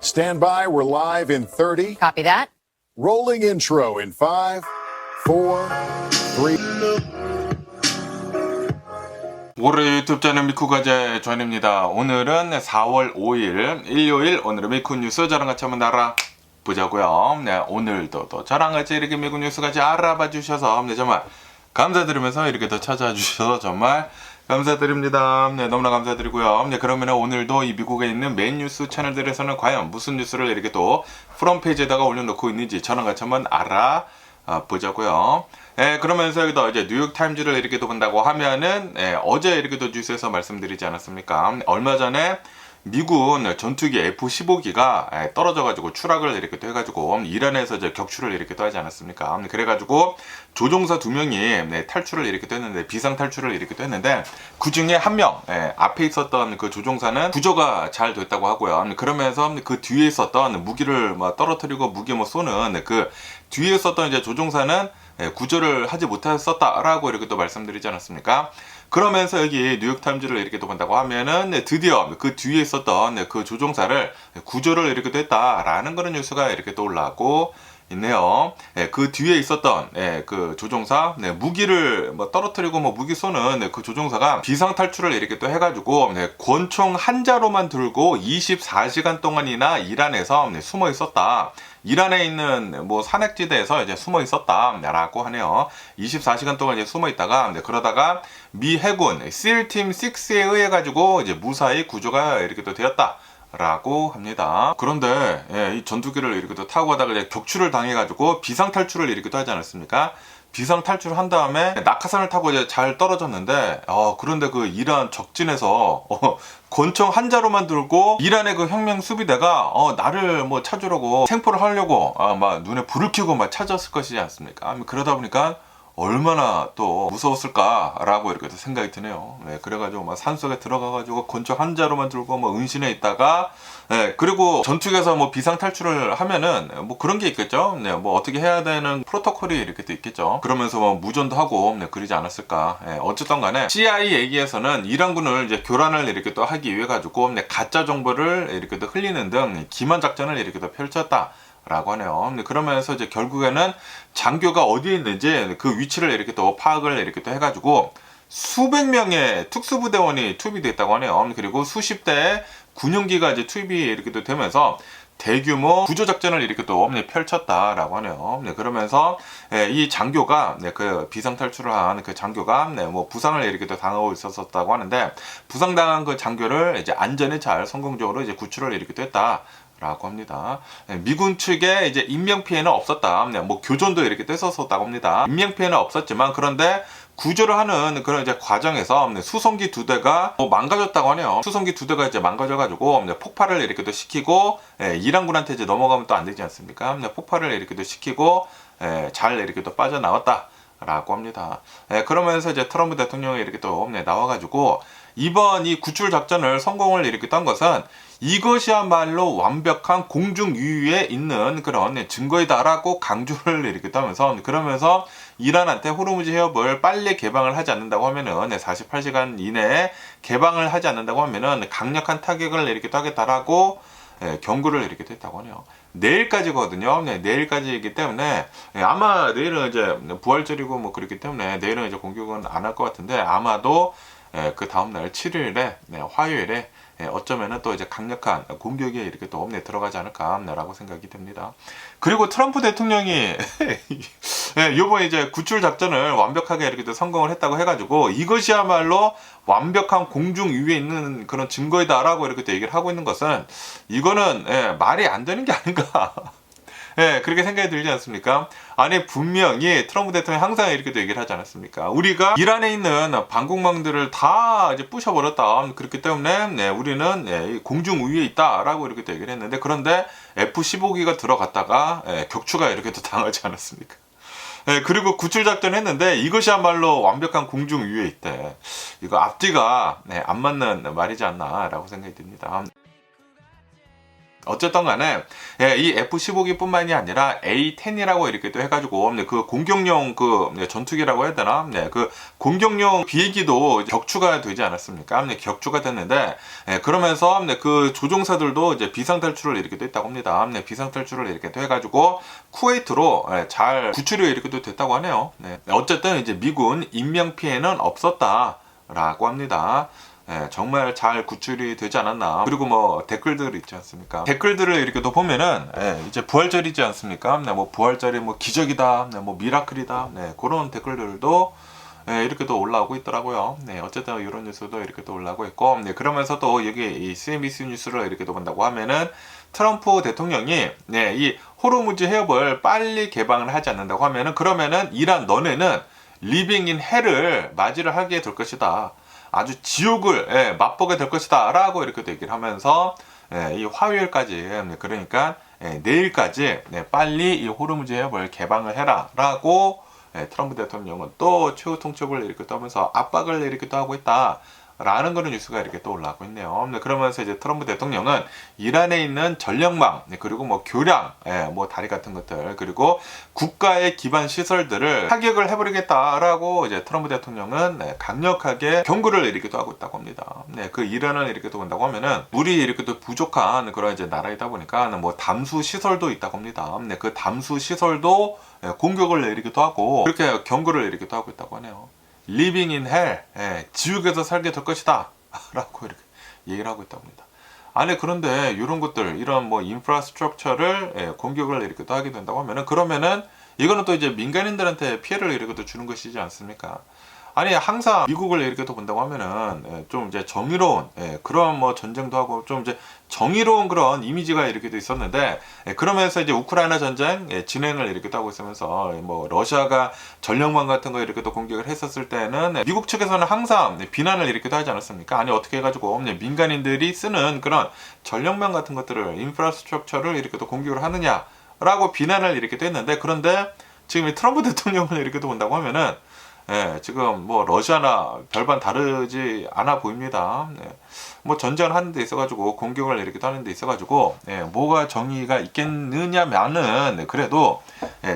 Stand by, we're live in 30. Copy that. Rolling intro in 5, 4, 3. 월요일 유튜브 채널 미쿠가제 조인입니다. 오늘은 4월 5일 일요일 오늘의 미쿠 뉴스 저랑 같이 한번 알아보자고요. 네, 오늘도 또 저랑 같이 이렇게 미쿠 뉴스 같이 알아봐 주셔서 정말 감사드리면서 이렇게 또 찾아와 주셔서 정말 감사드립니다. 네, 너무나 감사드리고요. 네, 그러면 오늘도 이 미국에 있는 메인 뉴스 채널들에서는 과연 무슨 뉴스를 이렇게 또 프론페이지에다가 올려놓고 있는지 저랑 같이 한번 알아보자고요. 네, 그러면서 여기도 이제 뉴욕타임즈를 이렇게 또 본다고 하면은, 어제 이렇게 또 뉴스에서 말씀드리지 않았습니까? 얼마 전에 미군 전투기 F-15기가 떨어져가지고 추락을 이렇게 또 해가지고 이란에서 이제 격추를 이렇게 또 하지 않았습니까? 그래가지고 조종사 2명이 탈출을 이렇게 또 했는데, 비상 탈출을 이렇게 또 했는데, 그 중에 한 명, 앞에 있었던 그 조종사는 구조가 잘 됐다고 하고요. 그러면서 그 뒤에 있었던 무기를 떨어뜨리고 무기 쏘는 그 뒤에 있었던 이제 조종사는 구조를 하지 못했었다라고 이렇게 또 말씀드리지 않았습니까? 그러면서 여기 뉴욕타임즈를 이렇게 또 본다고 하면은 드디어 그 뒤에 있었던 그 조종사를 구조를 이렇게 또 했다라는 그런 뉴스가 이렇게 또 올라오고 있네요. 그 뒤에 있었던 그 조종사 무기를 떨어뜨리고 무기 쏘는 그 조종사가 비상 탈출을 이렇게 또 해가지고 권총 한 자로만 들고 24시간 동안이나 이란에서 숨어 있었다. 이란에 있는 산악지대에서 이제 숨어 있었다라고 하네요. 24시간 동안 이제 숨어 있다가 그러다가 미 해군 SEAL팀 6에 의해 가지고 이제 무사히 구조가 이렇게 또 되었다. 라고 합니다. 그런데 이 전투기를 이렇게 또 타고 가다가 이제 격추를 당해가지고 비상 탈출을 이렇게 또 하지 않았습니까? 비상 탈출을 한 다음에 낙하산을 타고 이제 잘 떨어졌는데, 그런데 그 이란 적진에서 권총 한 자루만 들고 이란의 그 혁명 수비대가 나를 찾으려고 생포를 하려고 막 눈에 불을 켜고 막 찾았을 것이지 않습니까? 그러다 보니까 얼마나 또 무서웠을까라고 이렇게 생각이 드네요. 그래가지고 막 산속에 들어가가지고 권총 한 자루만 들고 은신해 있다가, 그리고 전투기에서 비상 탈출을 하면은 그런 게 있겠죠. 어떻게 해야 되는 프로토콜이 이렇게 또 있겠죠. 그러면서 무전도 하고 그러지 않았을까. 어쨌든 간에 CIA 얘기에서는 이란군을 이제 교란을 이렇게 또 하기 위해 가지고 가짜 정보를 이렇게 또 흘리는 등 기만 작전을 이렇게 또 펼쳤다. 라고 하네요. 그러면서 이제 결국에는 장교가 어디에 있는지 그 위치를 이렇게 또 파악을 이렇게 또 해가지고 수백 명의 특수부대원이 투입이 됐다고 하네요. 그리고 수십 대의 군용기가 이제 투입이 이렇게 또 되면서 대규모 구조작전을 이렇게 또 펼쳤다라고 하네요. 그러면서 이 장교가 그 비상탈출을 한 그 장교가 부상을 이렇게 또 당하고 있었다고 하는데, 부상당한 그 장교를 이제 안전에 잘 성공적으로 이제 구출을 이렇게 또 했다. 라고 합니다. 미군 측에 이제 인명피해는 없었다. 교전도 이렇게 뗐었다고 합니다. 인명피해는 없었지만, 그런데 구조를 하는 그런 이제 과정에서 수송기 2대가 망가졌다고 하네요. 수송기 2대가 이제 망가져가지고 폭발을 이렇게 또 시키고, 이란군한테 이제 넘어가면 또 안 되지 않습니까? 폭발을 이렇게 또 시키고, 잘 이렇게 또 빠져나왔다. 라고 합니다. 그러면서 이제 트럼프 대통령이 이렇게 또 나와가지고 이번 이 구출 작전을 성공을 이렇게 딴 것은 이것이야말로 완벽한 공중 유유에 있는 그런 증거이다라고 강조를 이렇게 하면서, 그러면서 이란한테 호르무즈 해협을 빨리 개방을 하지 않는다고 하면은 48시간 이내에 개방을 하지 않는다고 하면은 강력한 타격을 이렇게 하겠다라고 경고를 이렇게 했다고 하네요. 내일까지거든요. 내일까지이기 때문에 아마 내일은 이제 부활절이고 그렇기 때문에 내일은 이제 공격은 안 할 것 같은데, 아마도 그 다음날 7일에 화요일에 어쩌면은 또 이제 강력한 공격에 이렇게 또 들어가지 않을까라고 생각이 됩니다. 그리고 트럼프 대통령이 요번에 이제 구출 작전을 완벽하게 이렇게 또 성공을 했다고 해가지고 이것이야말로 완벽한 공중 위에 있는 그런 증거이다라고 이렇게 또 얘기를 하고 있는 것은, 이거는 말이 안 되는 게 아닌가. 그렇게 생각이 들지 않습니까? 아니, 분명히 트럼프 대통령이 항상 이렇게 또 얘기를 하지 않았습니까? 우리가 이란에 있는 방공망들을 다 이제 부셔버렸다. 그렇기 때문에 우리는 공중 위에 있다라고 이렇게 또 얘기를 했는데, 그런데 F-15기가 들어갔다가 격추가 이렇게 또 당하지 않았습니까? 그리고 구출작전 했는데 이것이야말로 완벽한 공중 위에 있대. 이거 앞뒤가 안 맞는 말이지 않나 라고 생각이 듭니다. 어쨌든 간에 이 F-15기뿐만이 아니라 A-10이라고 이렇게 또 해가지고 그 공격용 그 전투기라고 해야 되나? 그 공격용 비행기도 격추가 되지 않았습니까? 격추가 됐는데 그러면서 그 조종사들도 이제 비상탈출을 이렇게 또 했다고 합니다. 비상탈출을 이렇게 또 해가지고 쿠웨이트로 잘 구출이 이렇게 또 됐다고 하네요. 어쨌든 이제 미군 인명 피해는 없었다라고 합니다. 정말 잘 구출이 되지 않았나. 그리고 뭐 댓글들 있지 않습니까? 댓글들을 이렇게 또 보면은 이제 부활절이지 않습니까? 뭐 부활절이 뭐 기적이다, 뭐 미라클이다, 그런 댓글들도 이렇게 또 올라오고 있더라고요. 어쨌든 이런 뉴스도 이렇게 또 올라오고 있고, 그러면서 또 여기 이 CNBC 뉴스를 이렇게 또 본다고 하면은 트럼프 대통령이 이 호르무즈 해협을 빨리 개방을 하지 않는다고 하면은 그러면은 이란 너네는 리빙 인 헬을 맞이를 하게 될 것이다. 아주 지옥을 맛보게 될 것이다 라고 이렇게 얘기를 하면서 이 화요일까지 그러니까 내일까지 빨리 이 호르무즈 해협을 개방을 해라 라고 트럼프 대통령은 또 최후 통첩을 이렇게 떠면서 압박을 이렇게 또 하고 있다 라는 그런 뉴스가 이렇게 또 올라오고 있네요. 그러면서 이제 트럼프 대통령은 이란에 있는 전력망 그리고 뭐 교량 뭐 다리 같은 것들 그리고 국가의 기반 시설들을 타격을 해버리겠다라고 이제 트럼프 대통령은 강력하게 경고를 이렇게 또 하고 있다고 합니다. 그 이란을 이렇게 또 본다고 하면은 물이 이렇게 또 부족한 그런 이제 나라이다 보니까 뭐 담수 시설도 있다고 합니다. 그 담수 시설도 공격을 이렇게 또 하고 그렇게 경고를 이렇게 또 하고 있다고 하네요. Living in hell, 지옥에서 살게 될 것이다 라고 이렇게 얘기를 하고 있다고 합니다. 아니 그런데 이런 것들 이런 뭐 인프라스트럭처를 공격을 이렇게 또 하게 된다고 하면은 그러면은 이거는 또 이제 민간인들한테 피해를 이렇게 또 주는 것이지 않습니까? 아니 항상 미국을 이렇게 또 본다고 하면은 좀 이제 정의로운 그런 뭐 전쟁도 하고 좀 이제 정의로운 그런 이미지가 이렇게 또 있었는데 그러면서 이제 우크라이나 전쟁 진행을 이렇게 또 하고 있으면서 뭐 러시아가 전력망 같은 거 이렇게 또 공격을 했었을 때는 미국 측에서는 항상 비난을 이렇게 또 하지 않았습니까? 아니 어떻게 해가지고 민간인들이 쓰는 그런 전력망 같은 것들을 인프라스트럭처를 이렇게 또 공격을 하느냐라고 비난을 이렇게 또 했는데 그런데 지금 이 트럼프 대통령을 이렇게 또 본다고 하면은 지금 뭐 러시아나 별반 다르지 않아 보입니다. 뭐 전쟁을 하는 데 있어가지고 공격을 이렇게 하는 데 있어가지고 뭐가 정의가 있겠느냐면은 그래도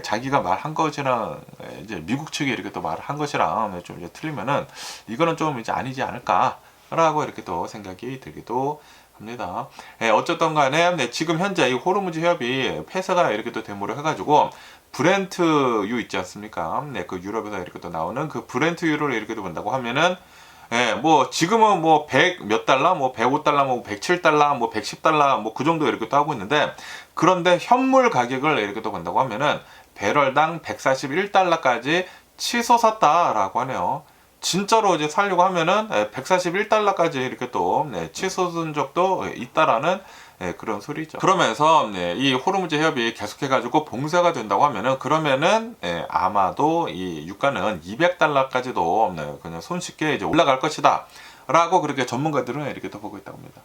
자기가 말한 것이랑 이제 미국 측이 이렇게 또 말을 한 것이랑 좀 이제 틀리면은 이거는 좀 이제 아니지 않을까라고 이렇게 또 생각이 들기도 합니다. 어쨌든 간에 지금 현재 이 호르무즈 해협이 폐쇄가 이렇게 또 대모를 해가지고 브렌트유 있지 않습니까? 그 유럽에서 이렇게 또 나오는 그 브렌트유를 이렇게 또 본다고 하면은 뭐 지금은 뭐 100 몇 달러, 뭐 105달러, 뭐 107달러, 뭐 110달러 뭐 그 정도 이렇게 또 하고 있는데 그런데 현물 가격을 이렇게 또 본다고 하면은 배럴당 141달러까지 치솟았다라고 하네요. 진짜로 이제 살려고 하면은 141달러까지 이렇게 또 치솟은 적도 있다라는 그런 소리죠. 그러면서 이 호르무즈 해협이 계속해가지고 봉쇄가 된다고 하면은 그러면은 아마도 이 유가는 200달러까지도 그냥 손쉽게 이제 올라갈 것이다 라고 그렇게 전문가들은 이렇게 또 보고 있다고 합니다.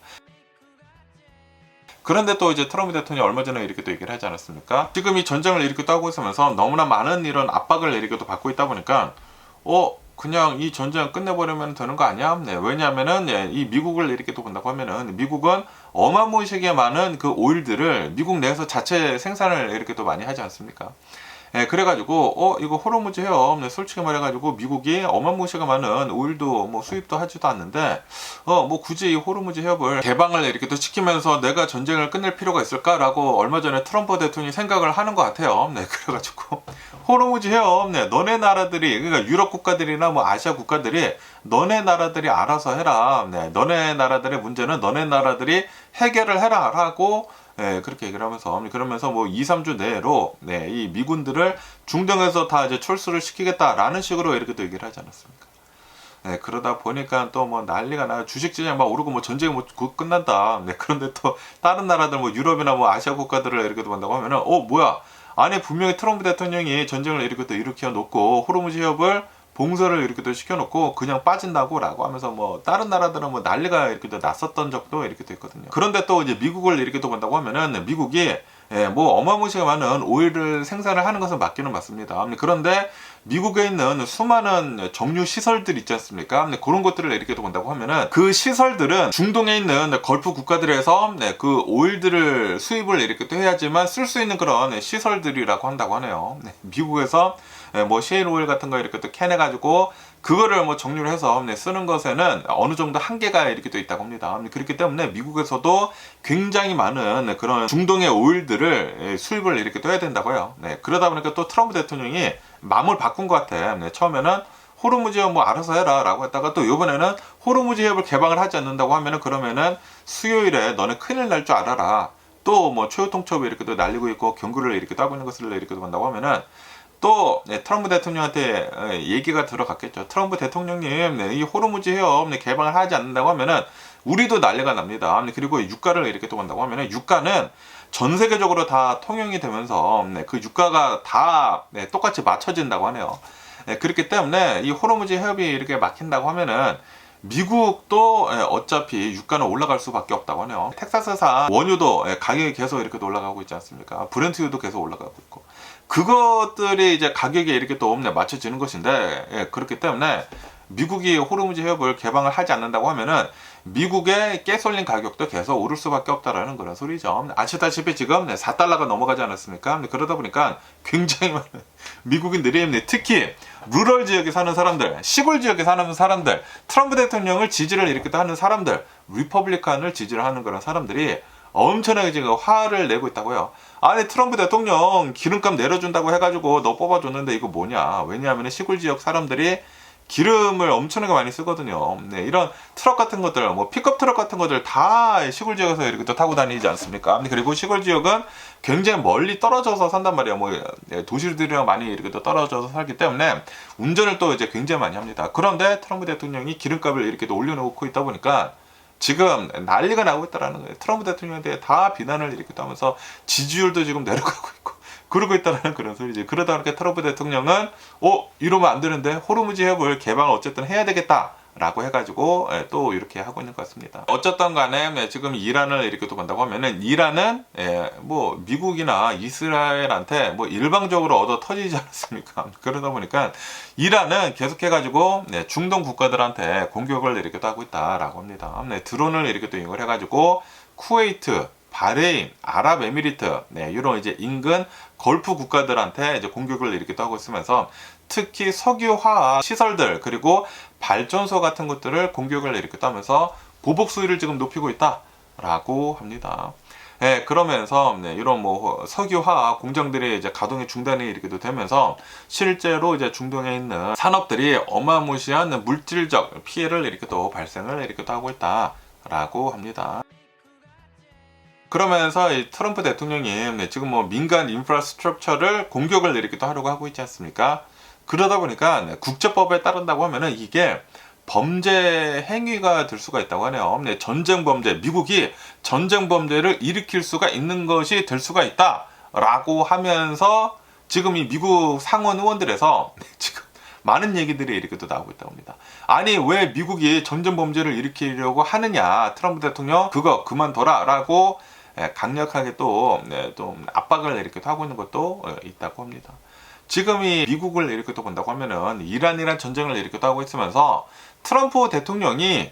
그런데 또 이제 트럼프 대통령이 얼마 전에 이렇게 또 얘기를 하지 않았습니까? 지금 이 전쟁을 이렇게 또 하고 있으면서 너무나 많은 이런 압박을 이렇게 또 받고 있다 보니까 그냥 이 전쟁 끝내버리면 되는 거 아니야? 왜냐하면은 이 미국을 이렇게 또 본다고 하면은 미국은 어마무시하게 많은 그 오일들을 미국 내에서 자체 생산을 이렇게 또 많이 하지 않습니까? 그래가지고 이거 호르무즈 해협 솔직히 말해가지고 미국이 어마무시하게 많은 오일도 뭐 수입도 하지도 않는데 뭐 굳이 이 호르무즈 해협을 개방을 이렇게 또 시키면서 내가 전쟁을 끝낼 필요가 있을까라고 얼마 전에 트럼프 대통령이 생각을 하는 것 같아요. 그래가지고 호르무즈 해협 너네 나라들이 그러니까 유럽 국가들이나 뭐 아시아 국가들이 너네 나라들이 알아서 해라. 너네 나라들의 문제는 너네 나라들이 해결을 해라 라고 그렇게 얘기를 하면서 그러면서 뭐 2, 3주 내로 이 미군들을 중동에서 다 이제 철수를 시키겠다라는 식으로 이렇게 또 얘기를 하지 않았습니까? 그러다 보니까 또 뭐 난리가 나 주식시장 막 오르고 뭐 전쟁이 뭐 곧 끝난다. 그런데 또 다른 나라들 뭐 유럽이나 뭐 아시아 국가들을 이렇게 또 본다고 하면은 뭐야? 아니 분명히 트럼프 대통령이 전쟁을 이렇게 또 일으켜 놓고 호르무즈 해협을 봉쇄를 이렇게 또 시켜놓고 그냥 빠진다고라고 하면서 뭐 다른 나라들은 뭐 난리가 이렇게 또 났었던 적도 이렇게 또 있거든요. 그런데 또 이제 미국을 이렇게 또 본다고 하면은 미국이 뭐 어마무시하게 많은 오일을 생산을 하는 것은 맞기는 맞습니다. 그런데 미국에 있는 수많은 정유 시설들 있지 않습니까? 그런 것들을 이렇게 또 본다고 하면은 그 시설들은 중동에 있는 걸프 국가들에서 그 오일들을 수입을 이렇게 또 해야지만 쓸 수 있는 그런 시설들이라고 한다고 하네요. 미국에서 뭐 셰일 오일 같은 거 이렇게 또 캐내가지고 그거를 뭐 정유를 해서 쓰는 것에는 어느 정도 한계가 이렇게 또 있다고 합니다. 그렇기 때문에 미국에서도 굉장히 많은 그런 중동의 오일들을 수입을 이렇게 또 해야 된다고요. 그러다 보니까 또 트럼프 대통령이 마음을 바꾼 것 같아. 처음에는 호르무즈 해협 뭐 알아서 해라 라고 했다가 또 이번에는 호르무즈 해협을 개방을 하지 않는다고 하면은 그러면은 수요일에 너네 큰일 날 줄 알아라. 또 뭐 초유통첩이 이렇게 또 날리고 있고 경고를 이렇게 따고 있는 것을 이렇게 본다고 하면은 또 트럼프 대통령한테 얘기가 들어갔겠죠. 트럼프 대통령님, 이 호르무즈 해협 개방을 하지 않는다고 하면은 우리도 난리가 납니다. 그리고 유가를 이렇게 또 본다고 하면은 유가는 전 세계적으로 다 통용이 되면서 그 유가가 다 똑같이 맞춰진다고 하네요. 그렇기 때문에 이 호르무즈 해협이 이렇게 막힌다고 하면은 미국도 어차피 유가는 올라갈 수밖에 없다고 하네요. 텍사스산 원유도 가격이 계속 이렇게 올라가고 있지 않습니까? 브렌트유도 계속 올라가고 있고 그것들이 이제 가격에 이렇게 또 맞춰지는 것인데 그렇기 때문에 미국이 호르무즈 해협을 개방을 하지 않는다고 하면은 미국의 가솔린 가격도 계속 오를 수밖에 없다라는 그런 소리죠. 아시다시피 지금 4달러가 넘어가지 않았습니까? 그러다 보니까 굉장히 많은 미국인들이 특히 루럴 지역에 사는 사람들, 시골 지역에 사는 사람들, 트럼프 대통령을 지지를 이렇게 하는 사람들, 리퍼블리칸을 지지를 하는 그런 사람들이 엄청나게 지금 화를 내고 있다고요. 아니 트럼프 대통령 기름값 내려준다고 해가지고 너 뽑아줬는데 이거 뭐냐. 왜냐하면 시골 지역 사람들이 기름을 엄청나게 많이 쓰거든요. 이런 트럭 같은 것들, 뭐 픽업 트럭 같은 것들 다 시골 지역에서 이렇게 또 타고 다니지 않습니까? 그리고 시골 지역은 굉장히 멀리 떨어져서 산단 말이에요. 뭐 도시들이랑 많이 이렇게 또 떨어져서 살기 때문에 운전을 또 이제 굉장히 많이 합니다. 그런데 트럼프 대통령이 기름값을 이렇게 또 올려놓고 있다 보니까 지금 난리가 나고 있다라는 거예요. 트럼프 대통령에 대해 다 비난을 이렇게 또 하면서 지지율도 지금 내려가고 있고 그러고 있다는 그런 소리지. 그러다 보니까 트럼프 대통령은 이러면 안 되는데 호르무즈 해협을 개방을 어쨌든 해야 되겠다 라고 해가지고 또 이렇게 하고 있는 것 같습니다. 어쨌든 간에 지금 이란을 이렇게 또 본다고 하면은 이란은 뭐 미국이나 이스라엘한테 뭐 일방적으로 얻어 터지지 않았습니까? 그러다 보니까 이란은 계속해가지고 중동 국가들한테 공격을 이렇게 또 하고 있다라고 합니다. 드론을 이렇게 또 이용을 해가지고 쿠웨이트, 바레인, 아랍에미리트, 이런 이제 인근 걸프 국가들한테 이제 공격을 이렇게 또 하고 있으면서 특히 석유화학 시설들 그리고 발전소 같은 것들을 공격을 이렇게 또 하면서 보복 수위를 지금 높이고 있다라고 합니다. 그러면서 이런 뭐 석유화학 공장들이 이제 가동이 중단이 이렇게 또 되면서 실제로 이제 중동에 있는 산업들이 어마무시한 물질적 피해를 이렇게 또 발생을 이렇게 또 하고 있다라고 합니다. 그러면서 이 트럼프 대통령이 지금 뭐 민간 인프라스트럭처를 공격을 이렇게 또 하려고 하고 있지 않습니까? 그러다 보니까 국제법에 따른다고 하면은 이게 범죄 행위가 될 수가 있다고 하네요. 전쟁 범죄, 미국이 전쟁 범죄를 일으킬 수가 있는 것이 될 수가 있다라고 하면서 지금 이 미국 상원 의원들에서 지금 많은 얘기들이 이렇게 또 나오고 있다고 합니다. 아니 왜 미국이 전쟁 범죄를 일으키려고 하느냐, 트럼프 대통령 그거 그만둬라 라고 강력하게 또 압박을 이렇게 하고 있는 것도 있다고 합니다. 지금 이 미국을 이렇게 또 본다고 하면은 이란이란 전쟁을 이렇게 또 하고 있으면서 트럼프 대통령이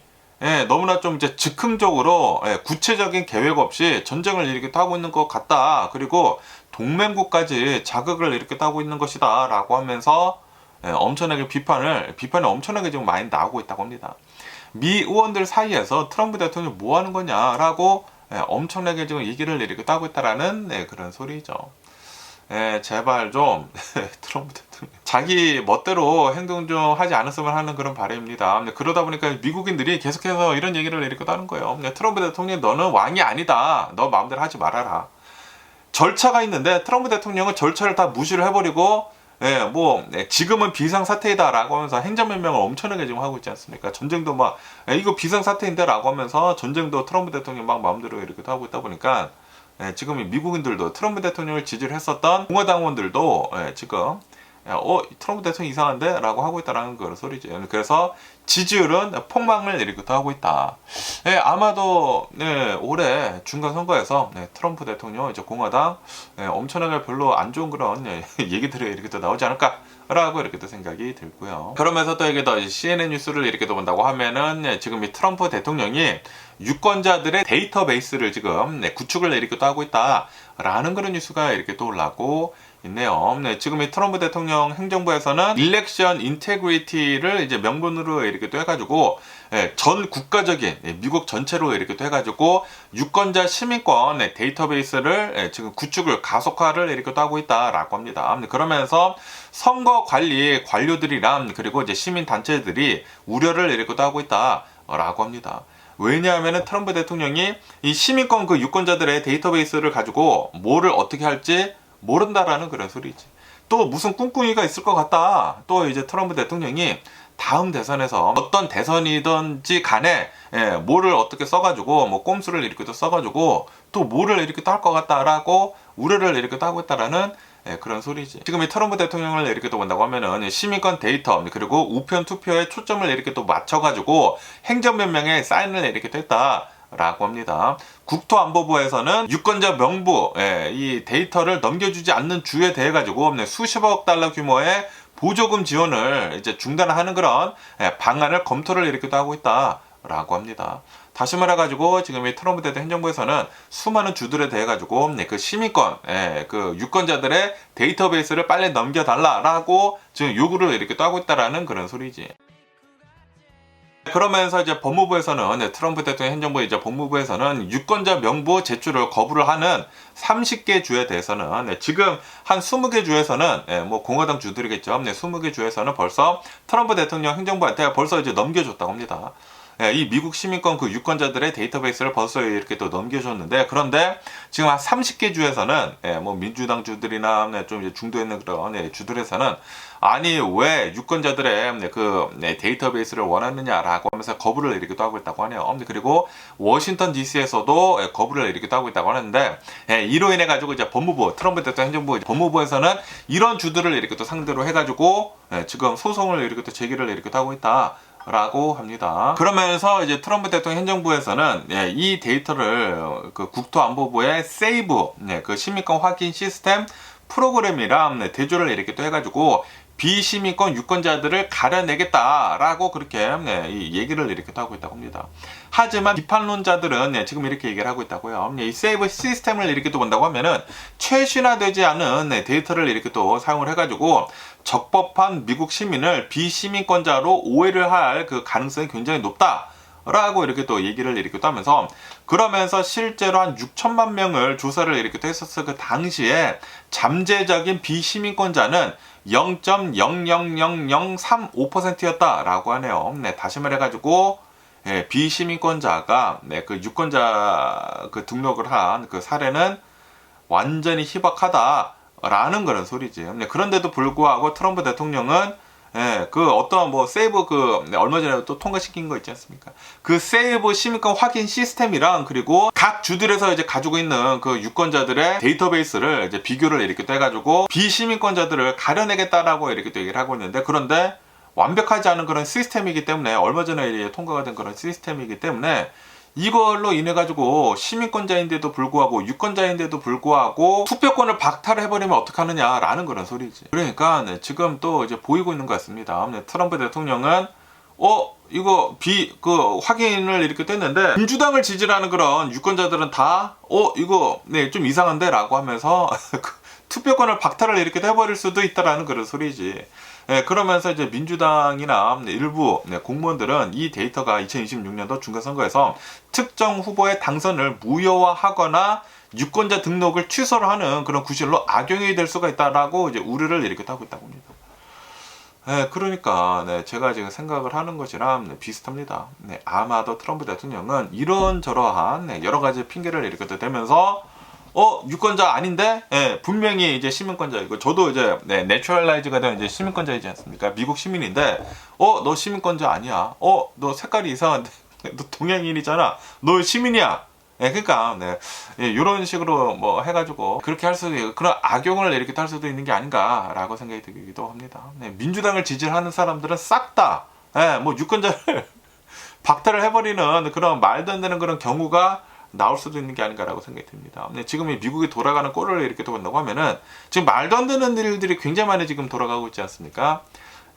너무나 좀 이제 즉흥적으로 구체적인 계획 없이 전쟁을 이렇게 또 하고 있는 것 같다. 그리고 동맹국까지 자극을 이렇게 또 하고 있는 것이다 라고 하면서 엄청나게 비판이 엄청나게 지금 많이 나오고 있다고 합니다. 미 의원들 사이에서 트럼프 대통령이 뭐 하는 거냐라고 엄청나게 지금 얘기를 이렇게 하고 있다라는 그런 소리죠. 제발 좀 트럼프 대통령 자기 멋대로 행동 좀 하지 않았으면 하는 그런 바람입니다. 그러다 보니까 미국인들이 계속해서 이런 얘기를 이렇게 하는 거예요. 트럼프 대통령 너는 왕이 아니다. 너 마음대로 하지 말아라. 절차가 있는데 트럼프 대통령은 절차를 다 무시를 해버리고 지금은 비상사태이다 라고 하면서 행정명령을 엄청나게 지금 하고 있지 않습니까? 전쟁도 막 이거 비상사태인데 라고 하면서 전쟁도 트럼프 대통령 막 마음대로 이렇게 하고 있다 보니까 지금 미국인들도 트럼프 대통령을 지지를 했었던 공화당원들도 지금 트럼프 대통령 이상한데? 라고 하고 있다라는 그런 소리죠. 그래서 지지율은 폭망을 일으키기도 하고 있다. 아마도 올해 중간선거에서 트럼프 대통령 이제 공화당 엄청나게 별로 안 좋은 그런 얘기들이 이렇게 또 나오지 않을까? 라고 이렇게 또 생각이 들고요. 그러면서 또 이게 더 CNN 뉴스를 이렇게 또 본다고 하면은 지금 이 트럼프 대통령이 유권자들의 데이터베이스를 지금 구축을 이렇게 또 하고 있다라는 그런 뉴스가 이렇게 또 올라오고 있네요. 지금 이 트럼프 대통령 행정부에서는 일렉션 인테그리티를 이제 명분으로 이렇게 또 해가지고 전 국가적인 미국 전체로 이렇게 또 해가지고 유권자 시민권 데이터베이스를 지금 구축을 가속화를 이렇게 또 하고 있다라고 합니다. 그러면서 선거 관리 관료들이랑 그리고 이제 시민 단체들이 우려를 이렇게 또 하고 있다라고 합니다. 왜냐하면 트럼프 대통령이 이 시민권 그 유권자들의 데이터베이스를 가지고 뭐를 어떻게 할지 모른다라는 그런 소리지. 또 무슨 꿍꿍이가 있을 것 같다. 또 이제 트럼프 대통령이 다음 대선에서 어떤 대선이든지 간에 뭐를 어떻게 써가지고 뭐 꼼수를 이렇게 또 써가지고 또 뭐를 이렇게 또 할 것 같다라고 우려를 이렇게 또 하고 있다라는 그런 소리지. 지금 이 트럼프 대통령을 이렇게 또 본다고 하면은 시민권 데이터 그리고 우편 투표에 초점을 이렇게 또 맞춰가지고 행정명령에 사인을 이렇게 또 했다. 라고 합니다. 국토안보부에서는 유권자 명부 이 데이터를 넘겨주지 않는 주에 대해 가지고 수십억 달러 규모의 보조금 지원을 이제 중단하는 그런 방안을 검토를 이렇게 또 하고 있다라고 합니다. 다시 말해가지고 지금 이 트럼프 대통령 행정부에서는 수많은 주들에 대해 가지고 그 시민권 그 유권자들의 데이터베이스를 빨리 넘겨달라라고 지금 요구를 이렇게 또 하고 있다라는 그런 소리지. 그러면서 이제 법무부에서는 트럼프 대통령 행정부 이제 법무부에서는 유권자 명부 제출을 거부를 하는 30개 주에 대해서는 지금 한 20개 주에서는 뭐 공화당 주들이겠죠. 20개 주에서는 벌써 트럼프 대통령 행정부한테 벌써 이제 넘겨줬다고 합니다. 이 미국 시민권 그 유권자들의 데이터베이스를 벌써 이렇게 또 넘겨줬는데, 그런데 지금 한 30개 주에서는 뭐 민주당 주들이나 좀 이제 중도에 있는 그런 주들에서는 아니 왜 유권자들의 그 데이터베이스를 원하느냐라고 하면서 거부를 이렇게 또 하고 있다고 하네요. 그리고 워싱턴 DC에서도 거부를 이렇게 또 하고 있다고 하는데, 이로 인해 가지고 이제 법무부 트럼프 대통령 행정부 법무부에서는 이런 주들을 이렇게 또 상대로 해가지고 지금 소송을 이렇게 또 제기를 이렇게 또 하고 있다. 라고 합니다. 그러면서 이제 트럼프 대통령 행정부에서는 이 데이터를 그 국토안보부의 세이브 그 시민권 확인 시스템 프로그램이랑 대조를 이렇게 또 해가지고 비시민권 유권자들을 가려내겠다라고 그렇게 이 얘기를 이렇게 또 하고 있다고 합니다. 하지만 비판론자들은 지금 이렇게 얘기를 하고 있다고요. 이 세이브 시스템을 이렇게 또 본다고 하면은 최신화되지 않은 데이터를 이렇게 또 사용을 해가지고 적법한 미국 시민을 비시민권자로 오해를 할 그 가능성이 굉장히 높다. 라고 이렇게 또 얘기를 이렇게 또 하면서, 그러면서 실제로 한 6천만 명을 조사를 이렇게 또 했었을 그 당시에 잠재적인 비시민권자는 0.00035%였다라고 하네요. 다시 말해가지고 비시민권자가 그 유권자 그 등록을 한 그 사례는 완전히 희박하다라는 그런 소리지. 그런데도 불구하고 트럼프 대통령은 그 어떤 뭐 세이브 그 얼마 전에 또 통과시킨 거 있지 않습니까? 그 세이브 시민권 확인 시스템이랑 그리고 각 주들에서 이제 가지고 있는 그 유권자들의 데이터베이스를 이제 비교를 이렇게 또 해가지고 비시민권자들을 가려내겠다라고 이렇게 또 얘기를 하고 있는데, 그런데 완벽하지 않은 그런 시스템이기 때문에, 얼마 전에 통과가 된 그런 시스템이기 때문에 이걸로 인해 가지고 시민권자인데도 불구하고 유권자인데도 불구하고 투표권을 박탈해버리면 어떡하느냐라는 그런 소리지. 그러니까 지금 또 이제 보이고 있는 것 같습니다. 트럼프 대통령은 이거 그 확인을 이렇게 뗐는데 민주당을 지지하는 그런 유권자들은 다 이거 좀 이상한데 라고 하면서 투표권을 박탈을 이렇게 해버릴 수도 있다라는 그런 소리지. 그러면서 이제 민주당이나 일부 공무원들은 이 데이터가 2026년도 중간선거에서 특정 후보의 당선을 무효화하거나 유권자 등록을 취소를 하는 그런 구실로 악용이 될 수가 있다라고 이제 우려를 이렇게 하고 있다고 합니다. 그러니까 제가 지금 생각을 하는 것이랑 비슷합니다. 아마도 트럼프 대통령은 이런저러한 여러 가지 핑계를 이렇게 대면서 유권자 아닌데? 분명히 이제 시민권자이고, 저도 이제, 내추럴라이즈가 된 이제 시민권자이지 않습니까? 미국 시민인데, 너 시민권자 아니야. 너 색깔이 이상한데? 너 동양인이잖아. 너 시민이야. 예, 그러니까 네, 예, 이런 식으로 뭐 해가지고 그렇게 할 수도 있고 그런 악용을 이렇게 할 수도 있는 게 아닌가라고 생각이 들기도 합니다. 네, 민주당을 지지하는 사람들은 싹 다, 예, 뭐 유권자를 박탈을 해버리는 그런 말도 안 되는 그런 경우가 나올 수도 있는 게 아닌가라고 생각이 듭니다. 네, 지금 이 미국이 돌아가는 꼴을 이렇게 본다고 하면은 지금 말도 안 되는 일들이 굉장히 많이 지금 돌아가고 있지 않습니까?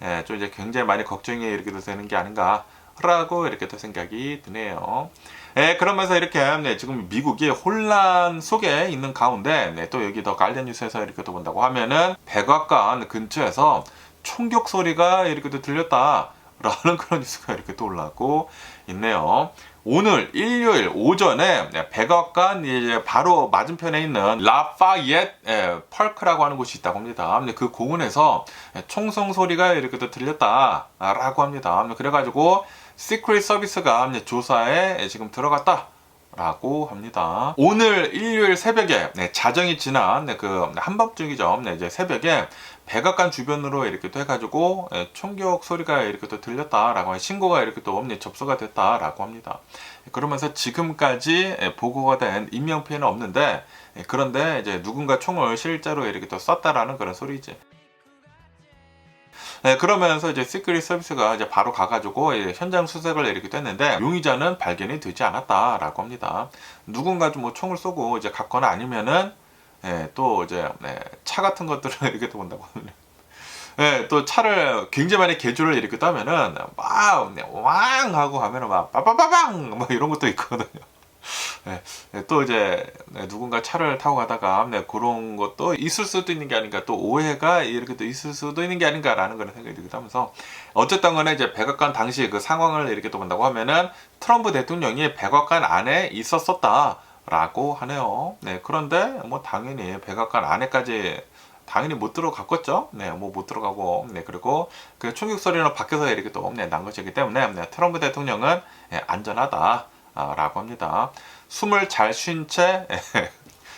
예, 좀 이제 굉장히 많이 걱정이 이렇게 되는 게 아닌가라고 이렇게 또 생각이 드네요. 예, 그러면서 이렇게 네, 지금 미국이 혼란 속에 있는 가운데 네, 또 여기 더 가디언 뉴스에서 이렇게 또 본다고 하면은 백악관 근처에서 총격 소리가 이렇게 또 들렸다라는 그런 뉴스가 이렇게 또 올라오고 있네요. 오늘 일요일 오전에 백악관 이제 바로 맞은편에 있는 라파이엣 펄크라고 하는 곳이 있다고 합니다. 근데 그 공원에서 총성 소리가 이렇게 또 들렸다라고 합니다. 그래가지고 시크릿 서비스가 조사에 지금 들어갔다라고 합니다. 오늘 일요일 새벽에 자정이 지난 그 한밤중이죠. 이제 새벽에 백악관 주변으로 이렇게 또 해가지고 총격 소리가 이렇게 또 들렸다라고 신고가 이렇게 또 접수가 됐다라고 합니다. 그러면서 지금까지 보고가 된 인명 피해는 없는데 그런데 이제 누군가 총을 실제로 이렇게 또 쐈다라는 그런 소리지. 그러면서 이제 시크릿 서비스가 이제 바로 가가지고 현장 수색을 이렇게 했는데 용의자는 발견이 되지 않았다라고 합니다. 누군가 좀 뭐 총을 쏘고 이제 갔거나 아니면은 또 이제 차 같은 것들을 이렇게 또 본다고 하면 또 차를 굉장히 많이 개조를 이렇게 따면은 막왕 하고 가면은 막 빠빠빠방 뭐 이런 것도 있거든요. 또 이제 누군가 차를 타고 가다가 그런 것도 있을 수도 있는 게 아닌가, 또 오해가 이렇게 또 있을 수도 있는 게 아닌가라는 그런 생각이 들기도 하면서 어쨌든 간에 이제 백악관 당시 그 상황을 이렇게 또 본다고 하면은 트럼프 대통령이 백악관 안에 있었었다라고 하네요. 그런데 뭐 당연히 백악관 안에까지 당연히 못 들어갔겠죠. 뭐 못 들어가고, 그리고 그 총격 소리는 밖에서 이렇게 또 난 것이기 때문에 트럼프 대통령은 안전하다라고 합니다. 숨을 잘 쉰 채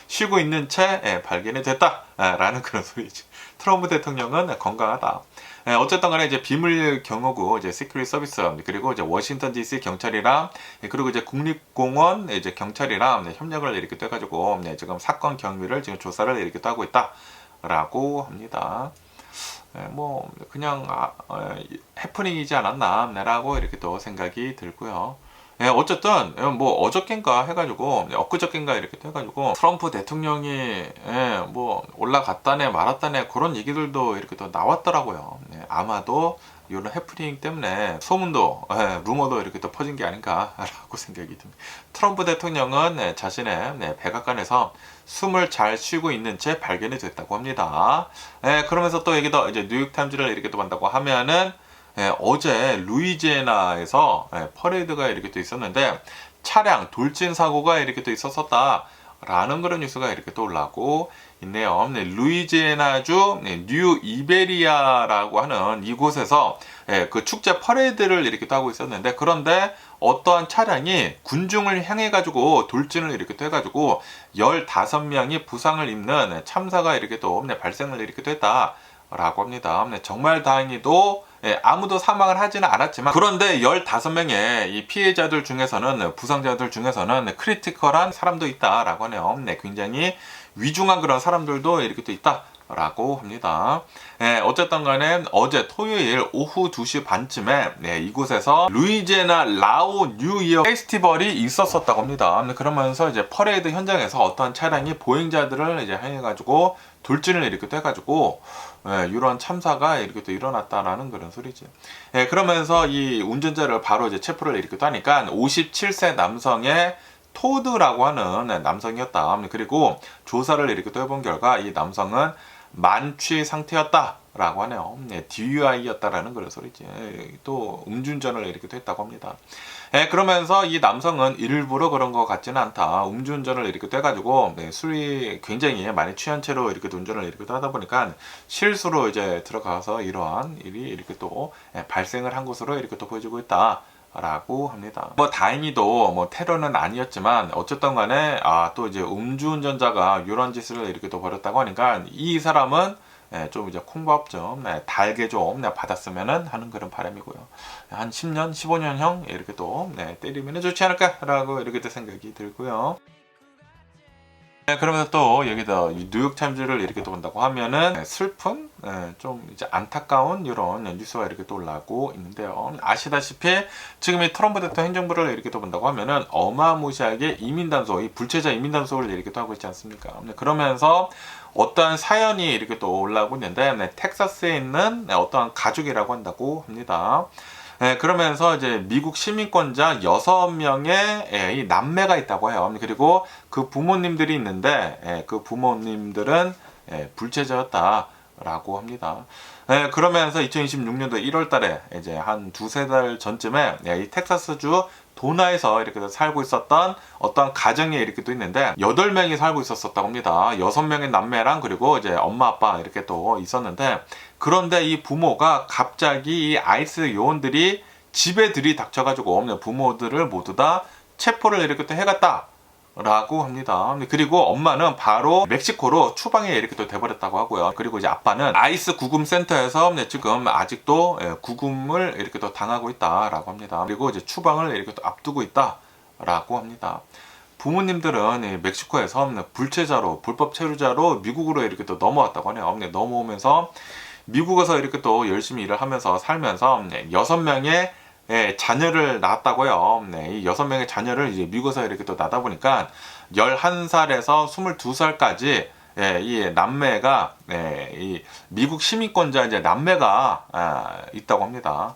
쉬고 있는 채 발견이 됐다라는 그런 소리지. 트럼프 대통령은 건강하다. 어쨌든 간에 이제 비밀 경호구 이제 시크릿 서비스 그리고 이제 워싱턴 DC 경찰이랑 그리고 이제 국립공원 이제 경찰이랑 협력을 이렇게 해가지고 지금 사건 경위를 지금 조사를 이렇게 하고 있다라고 합니다. 뭐 그냥 해프닝이지 않았나라고 이렇게 또 생각이 들고요. 어쨌든 뭐 어저껜가 해가지고 엊그저껜가 이렇게 해가지고 트럼프 대통령이 뭐 올라갔다네 말았다네 그런 얘기들도 이렇게 또 나왔더라고요. 아마도 이런 해프닝 때문에 소문도 루머도 이렇게 또 퍼진 게 아닌가라고 생각이 듭니다. 트럼프 대통령은 자신의 백악관에서 숨을 잘 쉬고 있는 채 발견이 됐다고 합니다. 그러면서 또 여기도 이제 뉴욕타임즈를 이렇게 또 본다고 하면은 어제 루이지애나에서 퍼레이드가 이렇게 또 있었는데 차량 돌진 사고가 이렇게 또 있었었다라는 그런 뉴스가 이렇게 또 올라오고 있네요. 루이지애나주 뉴 이베리아라고 하는 이곳에서 그 축제 퍼레이드를 이렇게 또 하고 있었는데 그런데 어떠한 차량이 군중을 향해 가지고 돌진을 이렇게 또 해가지고 15명이 부상을 입는 참사가 이렇게 또 발생을 이렇게 또 했다라고 합니다. 정말 다행히도 아무도 사망을 하지는 않았지만 그런데 15명의 이 피해자들 중에서는 부상자들 중에서는 크리티컬한 사람도 있다라고 하네요. 굉장히 위중한 그런 사람들도 이렇게 또 있다라고 합니다. 어쨌든 간에 어제 토요일 오후 2시 반쯤에 이곳에서 루이지애나 라오 뉴 이어 페스티벌이 있었었다고 합니다. 그러면서 이제 퍼레이드 현장에서 어떤 차량이 보행자들을 이제 향해 가지고 돌진을 이렇게 또 해가지고 이런 참사가 이렇게 또 일어났다라는 그런 소리지. 그러면서 이 운전자를 바로 이제 체포를 이렇게 또 하니까 57세 남성의 토드라고 하는 남성이었다. 그리고 조사를 이렇게 또 해본 결과 이 남성은 만취 상태였다라고 하네요. DUI였다라는 그런 소리지. 또 음주운전을 이렇게 또 했다고 합니다. 그러면서 이 남성은 일부러 그런 것 같지는 않다. 음주운전을 이렇게 또 해가지고 술이 굉장히 많이 취한 채로 이렇게 운전을 이렇게 또 하다 보니까 실수로 이제 들어가서 이러한 일이 이렇게 또 발생을 한 것으로 이렇게 또 보여지고 있다. 라고 합니다. 뭐 다행히도 뭐 테러는 아니었지만 어쨌든 간에 또 이제 음주운전자가 이런 짓을 이렇게 또 벌였다고 하니까 이 사람은 좀 이제 콩밥 좀 달게 좀 받았으면은 하는 그런 바람이고요. 한 10년, 15년형 이렇게 또 때리면 좋지 않을까라고 이렇게 또 생각이 들고요. 그러면서 또 여기다 뉴욕 타임즈를 이렇게 또 본다고 하면은 슬픈 좀 이제 안타까운 이런 뉴스가 이렇게 또 올라오고 있는데요. 아시다시피 지금 이 트럼프 대통령 행정부를 이렇게 또 본다고 하면은 어마무시하게 이민 단속, 이 불체자 이민 단속을 이렇게 또 하고 있지 않습니까? 그러면서 어떠한 사연이 이렇게 또 올라오고 있는데 텍사스에 있는 어떠한 가족이라고 한다고 합니다. 그러면서 이제 미국 시민권자 6명의 이 남매가 있다고 해요. 그리고 그 부모님들이 있는데 그 부모님들은 불체자였다라고 합니다. 그러면서 2026년도 1월 달에 이제 한 두세 달 전쯤에 이 텍사스주 도나에서 이렇게 살고 있었던 어떤 가정이 이렇게 또 있는데 8명이 살고 있었다고 합니다. 6명의 남매랑 그리고 이제 엄마 아빠 이렇게 또 있었는데 그런데 이 부모가 갑자기 이 아이스 요원들이 집에 들이닥쳐가지고 부모들을 모두 다 체포를 이렇게 또 해갔다 라고 합니다. 그리고 엄마는 바로 멕시코로 추방에 이렇게 또 돼버렸다고 하고요. 그리고 이제 아빠는 아이스 구금 센터에서 지금 아직도 구금을 이렇게 또 당하고 있다라고 합니다. 그리고 이제 추방을 이렇게 또 앞두고 있다라고 합니다. 부모님들은 멕시코에서 불체자로 불법 체류자로 미국으로 이렇게 또 넘어왔다고 하네요. 넘어오면서 미국에서 이렇게 또 열심히 일을 하면서 살면서 6명의 자녀를 낳았다고요. 이 6명의 자녀를 이제 미국에서 이렇게 또 낳다 보니까 11살에서 22살까지 이 남매가 이 미국 시민권자 이제 남매가 있다고 합니다.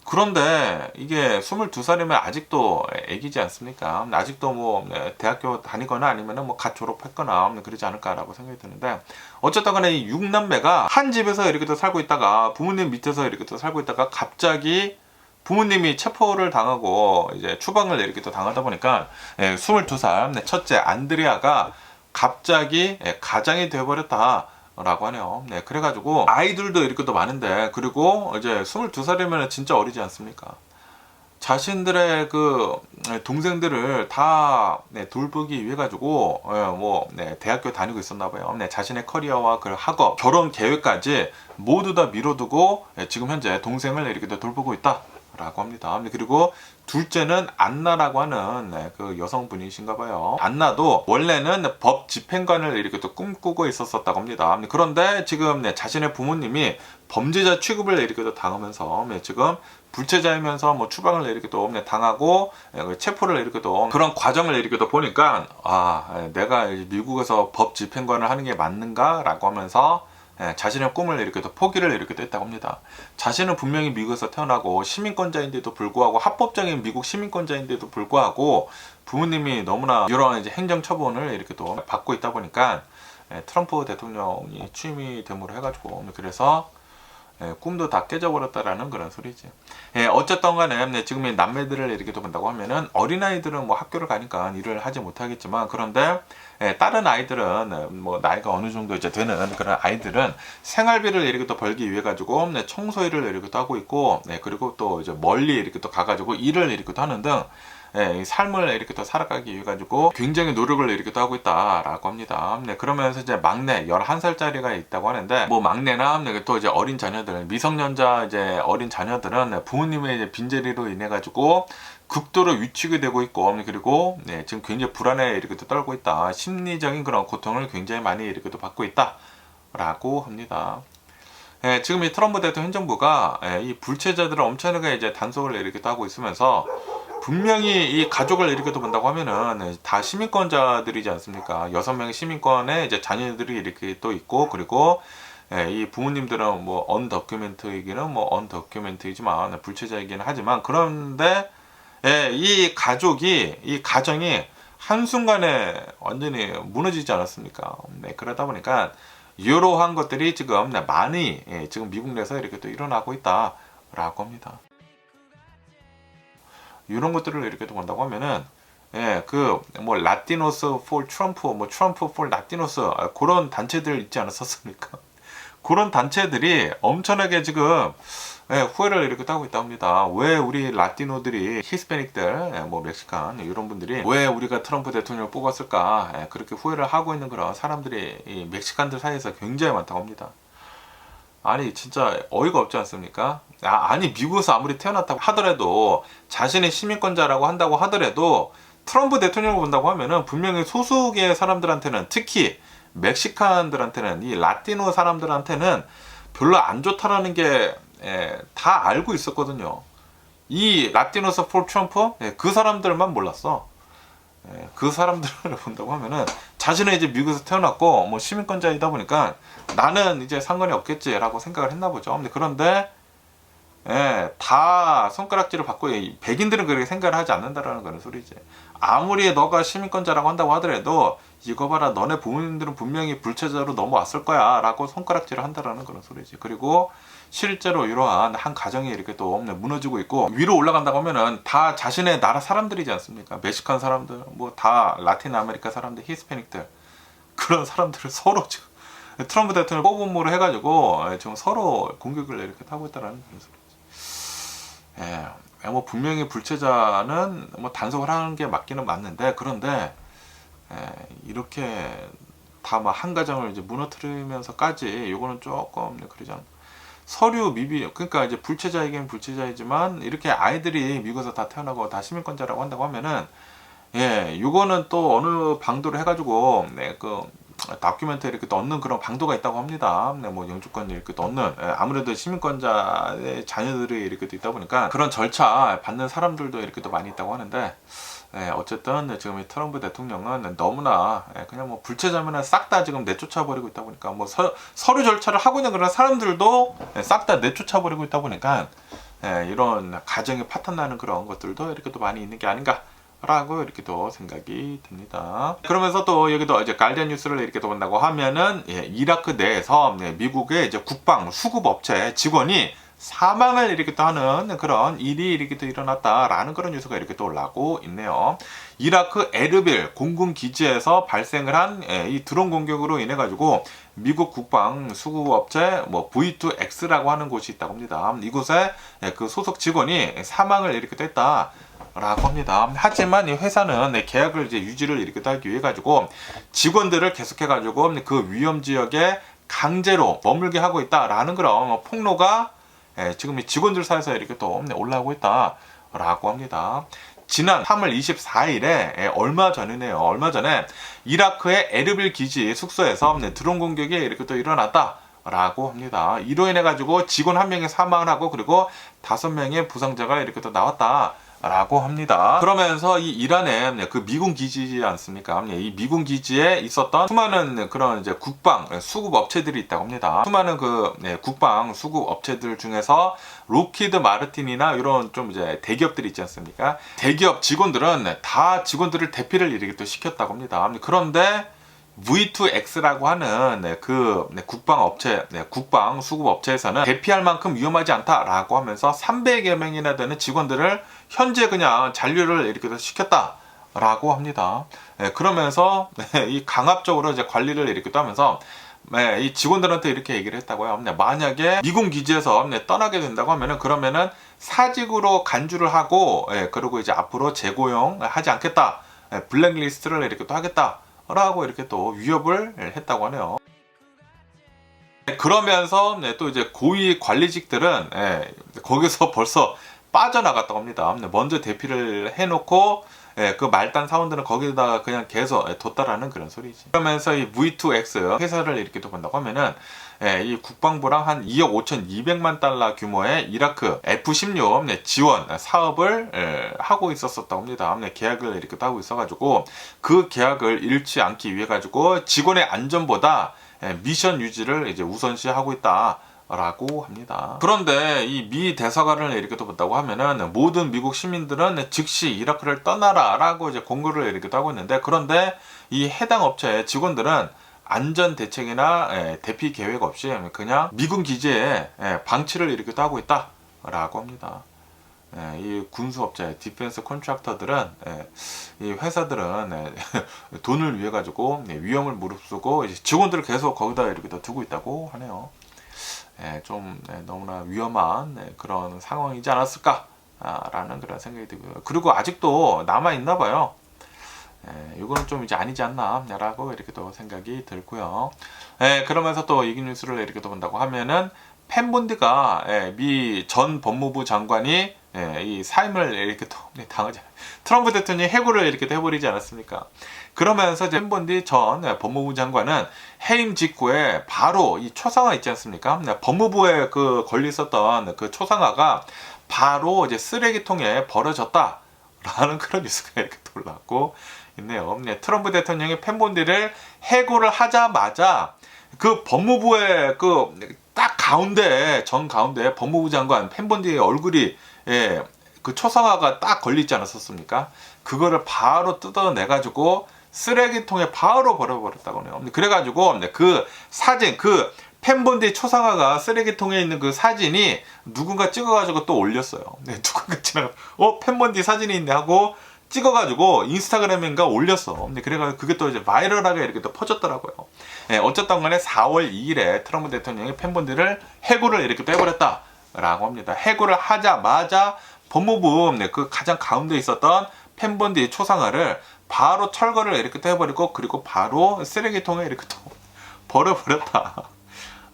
그런데 이게 22살이면 아직도 애기지 않습니까? 아직도 뭐 대학교 다니거나 아니면 뭐 갓 졸업했거나 그러지 않을까라고 생각이 드는데 어쨌든 간에 이 6남매가 한 집에서 이렇게 또 살고 있다가 부모님 밑에서 이렇게 또 살고 있다가 갑자기 부모님이 체포를 당하고 이제 추방을 이렇게 또 당하다 보니까 22살 첫째 안드레아가 갑자기 가장이 되어버렸다 라고 하네요. 그래가지고 아이들도 이렇게 또 많은데 그리고 이제 22살이면 진짜 어리지 않습니까? 자신들의 그 동생들을 다 돌보기 위해 가지고 대학교 다니고 있었나 봐요. 자신의 커리어와 그 학업, 결혼 계획까지 모두 다 미뤄두고 지금 현재 동생을 이렇게 또 돌보고 있다. 라고 합니다. 그리고 둘째는 안나라고 하는 그 여성분이신가 봐요. 안나도 원래는 법 집행관을 이렇게 또 꿈꾸고 있었다고 합니다. 그런데 지금 자신의 부모님이 범죄자 취급을 이렇게 또 당하면서 지금 불체자이면서 뭐 추방을 이렇게 또 당하고 체포를 이렇게 또 그런 과정을 이렇게 또 보니까 내가 미국에서 법 집행관을 하는 게 맞는가라고 하면서 자신의 꿈을 이렇게 또 포기를 이렇게 또 했다고 합니다. 자신은 분명히 미국에서 태어나고 시민권자인데도 불구하고 합법적인 미국 시민권자인데도 불구하고 부모님이 너무나 이런 이제 행정 처분을 이렇게 또 받고 있다 보니까 트럼프 대통령이 취임이 됨으로 해가지고 그래서 꿈도 다 깨져버렸다라는 그런 소리지. 어쨌든 간에 지금 이 남매들을 이렇게 또 본다고 하면은 어린아이들은 뭐 학교를 가니까 일을 하지 못하겠지만 그런데 다른 아이들은 뭐 나이가 어느 정도 이제 되는 그런 아이들은 생활비를 이렇게 또 벌기 위해 가지고 청소 일을 이렇게 또 하고 있고 그리고 또 이제 멀리 이렇게 또 가가지고 일을 이렇게 또 하는 등 이 삶을 이렇게 또 살아가기 위해 가지고 굉장히 노력을 이렇게 또 하고 있다라고 합니다. 그러면서 이제 막내 11살짜리가 있다고 하는데 뭐 막내나 또 이제 어린 자녀들 미성년자 이제 어린 자녀들은 부모님의 이제 빈자리로 인해 가지고 극도로 위축이 되고 있고 그리고 지금 굉장히 불안에 이렇게 또 떨고 있다. 심리적인 그런 고통을 굉장히 많이 이렇게 또 받고 있다라고 합니다. 지금 이 트럼프 대통령 행정부가 이 불체자들을 엄청나게 이제 단속을 이렇게 또 하고 있으면서 분명히 이 가족을 이렇게 또 본다고 하면은 다 시민권자들이지 않습니까? 6명의 시민권에 이제 자녀들이 이렇게 또 있고 그리고 이 부모님들은 뭐 언더큐멘트이기는 뭐 언더큐멘트이지만 불체자이기는 하지만 그런데 이 가족이 이 가정이 한순간에 완전히 무너지지 않았습니까? 그러다 보니까 이러한 것들이 지금 많이 지금 미국 내에서 이렇게 또 일어나고 있다라고 합니다. 이런 것들을 이렇게 또 본다고 하면은 그 뭐 라티노스 for 트럼프 뭐 트럼프 for 라티노스 그런 단체들 있지 않았었습니까? 그런 단체들이 엄청나게 지금 후회를 이렇게 하고 있다고 합니다. 왜 우리 라티노들이 히스패닉들 뭐 멕시칸 이런 분들이 왜 우리가 트럼프 대통령을 뽑았을까 그렇게 후회를 하고 있는 그런 사람들이 이 멕시칸들 사이에서 굉장히 많다고 합니다. 아니 진짜 어이가 없지 않습니까? 아니 미국에서 아무리 태어났다고 하더라도 자신의 시민권자라고 한다고 하더라도 트럼프 대통령을 본다고 하면은 분명히 소수의 사람들한테는 특히 멕시칸들한테는 이 라티노 사람들한테는 별로 안 좋다라는 게 다 알고 있었거든요. 이 라티노스 폴 트럼프 그 사람들만 몰랐어. 그 사람들을 본다고 하면은 자신은 이제 미국에서 태어났고 뭐 시민권자이다 보니까 나는 이제 상관이 없겠지라고 생각을 했나 보죠. 그런데 다 손가락질을 받고 백인들은 그렇게 생각을 하지 않는다라는 그런 소리지. 아무리 너가 시민권자라고 한다고 하더라도 이거 봐라 너네 부모님들은 분명히 불체자로 넘어왔을 거야 라고 손가락질을 한다라는 그런 소리지. 그리고 실제로 이러한 한 가정이 이렇게 또 무너지고 있고 위로 올라간다고 하면은 다 자신의 나라 사람들이지 않습니까? 멕시칸 사람들 뭐 다 라틴 아메리카 사람들 히스패닉들 그런 사람들을 서로 지금 트럼프 대통령 뽑음으로 해가지고 지금 서로 공격을 이렇게 하고 있다라는 그런 소리지. 뭐 분명히 불체자는 뭐 단속을 하는 게 맞기는 맞는데 그런데 이렇게 다 막 한 가정을 이제 무너뜨리면서까지 요거는 조금 그러잖아. 서류 미비 그러니까 이제 불체자이긴 불체자이지만 이렇게 아이들이 미국에서 다 태어나고 다 시민권자라고 한다고 하면은 요거는 또 어느 방도로 해가지고 그 다큐멘터리 이렇게 넣는 그런 방도가 있다고 합니다. 뭐 영주권 이렇게 넣는 아무래도 시민권자의 자녀들이 이렇게 또 있다 보니까 그런 절차 받는 사람들도 이렇게 또 많이 있다고 하는데 어쨌든 지금 이 트럼프 대통령은 너무나 그냥 뭐 불체자면은 싹 다 지금 내쫓아 버리고 있다 보니까 뭐 서류 절차를 하고 있는 그런 사람들도 싹 다 내쫓아 버리고 있다 보니까 이런 가정이 파탄나는 그런 것들도 이렇게 또 많이 있는 게 아닌가. 라고 이렇게 또 생각이 듭니다. 그러면서 또 여기도 이제 가디언 뉴스를 이렇게 또 본다고 하면은 이라크 내에서 미국의 이제 국방 수급 업체 직원이 사망을 이렇게 또 하는 그런 일이 이렇게 또 일어났다라는 그런 뉴스가 이렇게 또 올라오고 있네요. 이라크 에르빌 공군 기지에서 발생을 한 이 드론 공격으로 인해 가지고 미국 국방 수급 업체 뭐 V2X라고 하는 곳이 있다고 합니다. 이곳에 그 소속 직원이 사망을 이렇게 또 했다. 라고 합니다. 하지만 이 회사는 계약을 이제 유지를 이렇게 하기 위해 가지고 직원들을 계속해 가지고 그 위험 지역에 강제로 머물게 하고 있다라는 그런 폭로가 지금 이 직원들 사이에서 이렇게 또 올라오고 있다라고 합니다. 지난 3월 24일에 얼마 전이네요. 얼마 전에 이라크의 에르빌 기지 숙소에서 드론 공격이 이렇게 또 일어났다. 라고 합니다. 이로 인해 가지고 직원 1명이 사망을 하고 그리고 5명의 부상자가 이렇게 또 나왔다. 라고 합니다. 그러면서 이 이란의 그 미군 기지지 않습니까? 이 미군 기지에 있었던 수많은 그런 이제 국방 수급 업체들이 있다고 합니다. 수많은 그 국방 수급 업체들 중에서 로키드 마르틴이나 이런 좀 이제 대기업들이 있지 않습니까? 대기업 직원들은 다 직원들을 대피를 이렇게 또 시켰다고 합니다. 그런데 V2X라고 하는 그 국방 업체, 국방 수급 업체에서는 대피할 만큼 위험하지 않다라고 하면서 300여 명이나 되는 직원들을 현재 그냥 잔류를 이렇게 시켰다라고 합니다. 그러면서 이 강압적으로 이제 관리를 이렇게 또 하면서 이 직원들한테 이렇게 얘기를 했다고요. 만약에 미군 기지에서 떠나게 된다고 하면은 그러면은 사직으로 간주를 하고 그리고 이제 앞으로 재고용하지 않겠다, 블랙리스트를 이렇게 또 하겠다. 라고 이렇게 또 위협을 했다고 하네요. 그러면서 또 이제 고위 관리직들은 거기서 벌써 빠져나갔다고 합니다. 먼저 대피를 해놓고 그 말단 사원들은 거기다가 그냥 계속 뒀다라는 그런 소리지. 그러면서 이 V2X 회사를 이렇게 또 본다고 하면은 이 국방부랑 한 2억 5,200만 달러 규모의 이라크 F-16 지원 사업을 하고 있었다고 합니다. 계약을 이렇게 하고 있어가지고 그 계약을 잃지 않기 위해 가지고 직원의 안전보다 미션 유지를 이제 우선시하고 있다. 라고 합니다. 그런데 이 미 대사관을 이렇게 또 본다고 하면은 모든 미국 시민들은 즉시 이라크를 떠나라 라고 이제 공고를 이렇게 하고 있는데 그런데 이 해당 업체의 직원들은 안전 대책이나 대피 계획 없이 그냥 미군 기지에 방치를 이렇게 하고 있다 라고 합니다. 이 군수업체, 디펜스 컨트랙터들은 이 회사들은 돈을 위해 가지고 위험을 무릅쓰고 직원들을 계속 거기다 이렇게 두고 있다고 하네요. 좀 너무나 위험한 그런 상황이지 않았을까 라는 그런 생각이 들고요. 그리고 아직도 남아 있나 봐요. 이거는 좀 이제 아니지 않나 라고 이렇게 또 생각이 들고요. 그러면서 또 이기 뉴스를 이렇게 또 본다고 하면은 펜본디가 미 전 법무부 장관이 이 사임을 이렇게 또 당하잖아요. 트럼프 대통령이 해고를 이렇게 해버리지 않았습니까? 그러면서 펜본디 전 법무부 장관은 해임 직후에 바로 이 초상화 있지 않습니까? 법무부에 그 걸려 있었던 그 초상화가 바로 이제 쓰레기통에 버려졌다라는 그런 뉴스가 이렇게 돌아왔고 있네요. 트럼프 대통령이 펜본디를 해고를 하자마자 그 법무부의 그 딱 가운데 정 가운데 법무부 장관 펜본디의 얼굴이 그 초상화가 딱 걸리지 않았었습니까? 그거를 바로 뜯어내 가지고 쓰레기통에 바로 버려버렸다고 하네요. 그래가지고 그 사진 그 펜본디 초상화가 쓰레기통에 있는 그 사진이 누군가 찍어가지고 또 올렸어요. 누군가 지나가 펜본디 사진이 있네 하고 찍어가지고 인스타그램인가 올렸어. 그래가지고 그게 또 이제 바이럴하게 이렇게 또 퍼졌더라고요. 어쨌든 간에 4월 2일에 트럼프 대통령이 펜본디를 해고를 이렇게 빼버렸다라고 합니다. 해고를 하자마자 법무부 그 가장 가운데 있었던 펜본디 초상화를 바로 철거를 이렇게 해버리고 그리고 바로 쓰레기통에 이렇게 또 버려버렸다.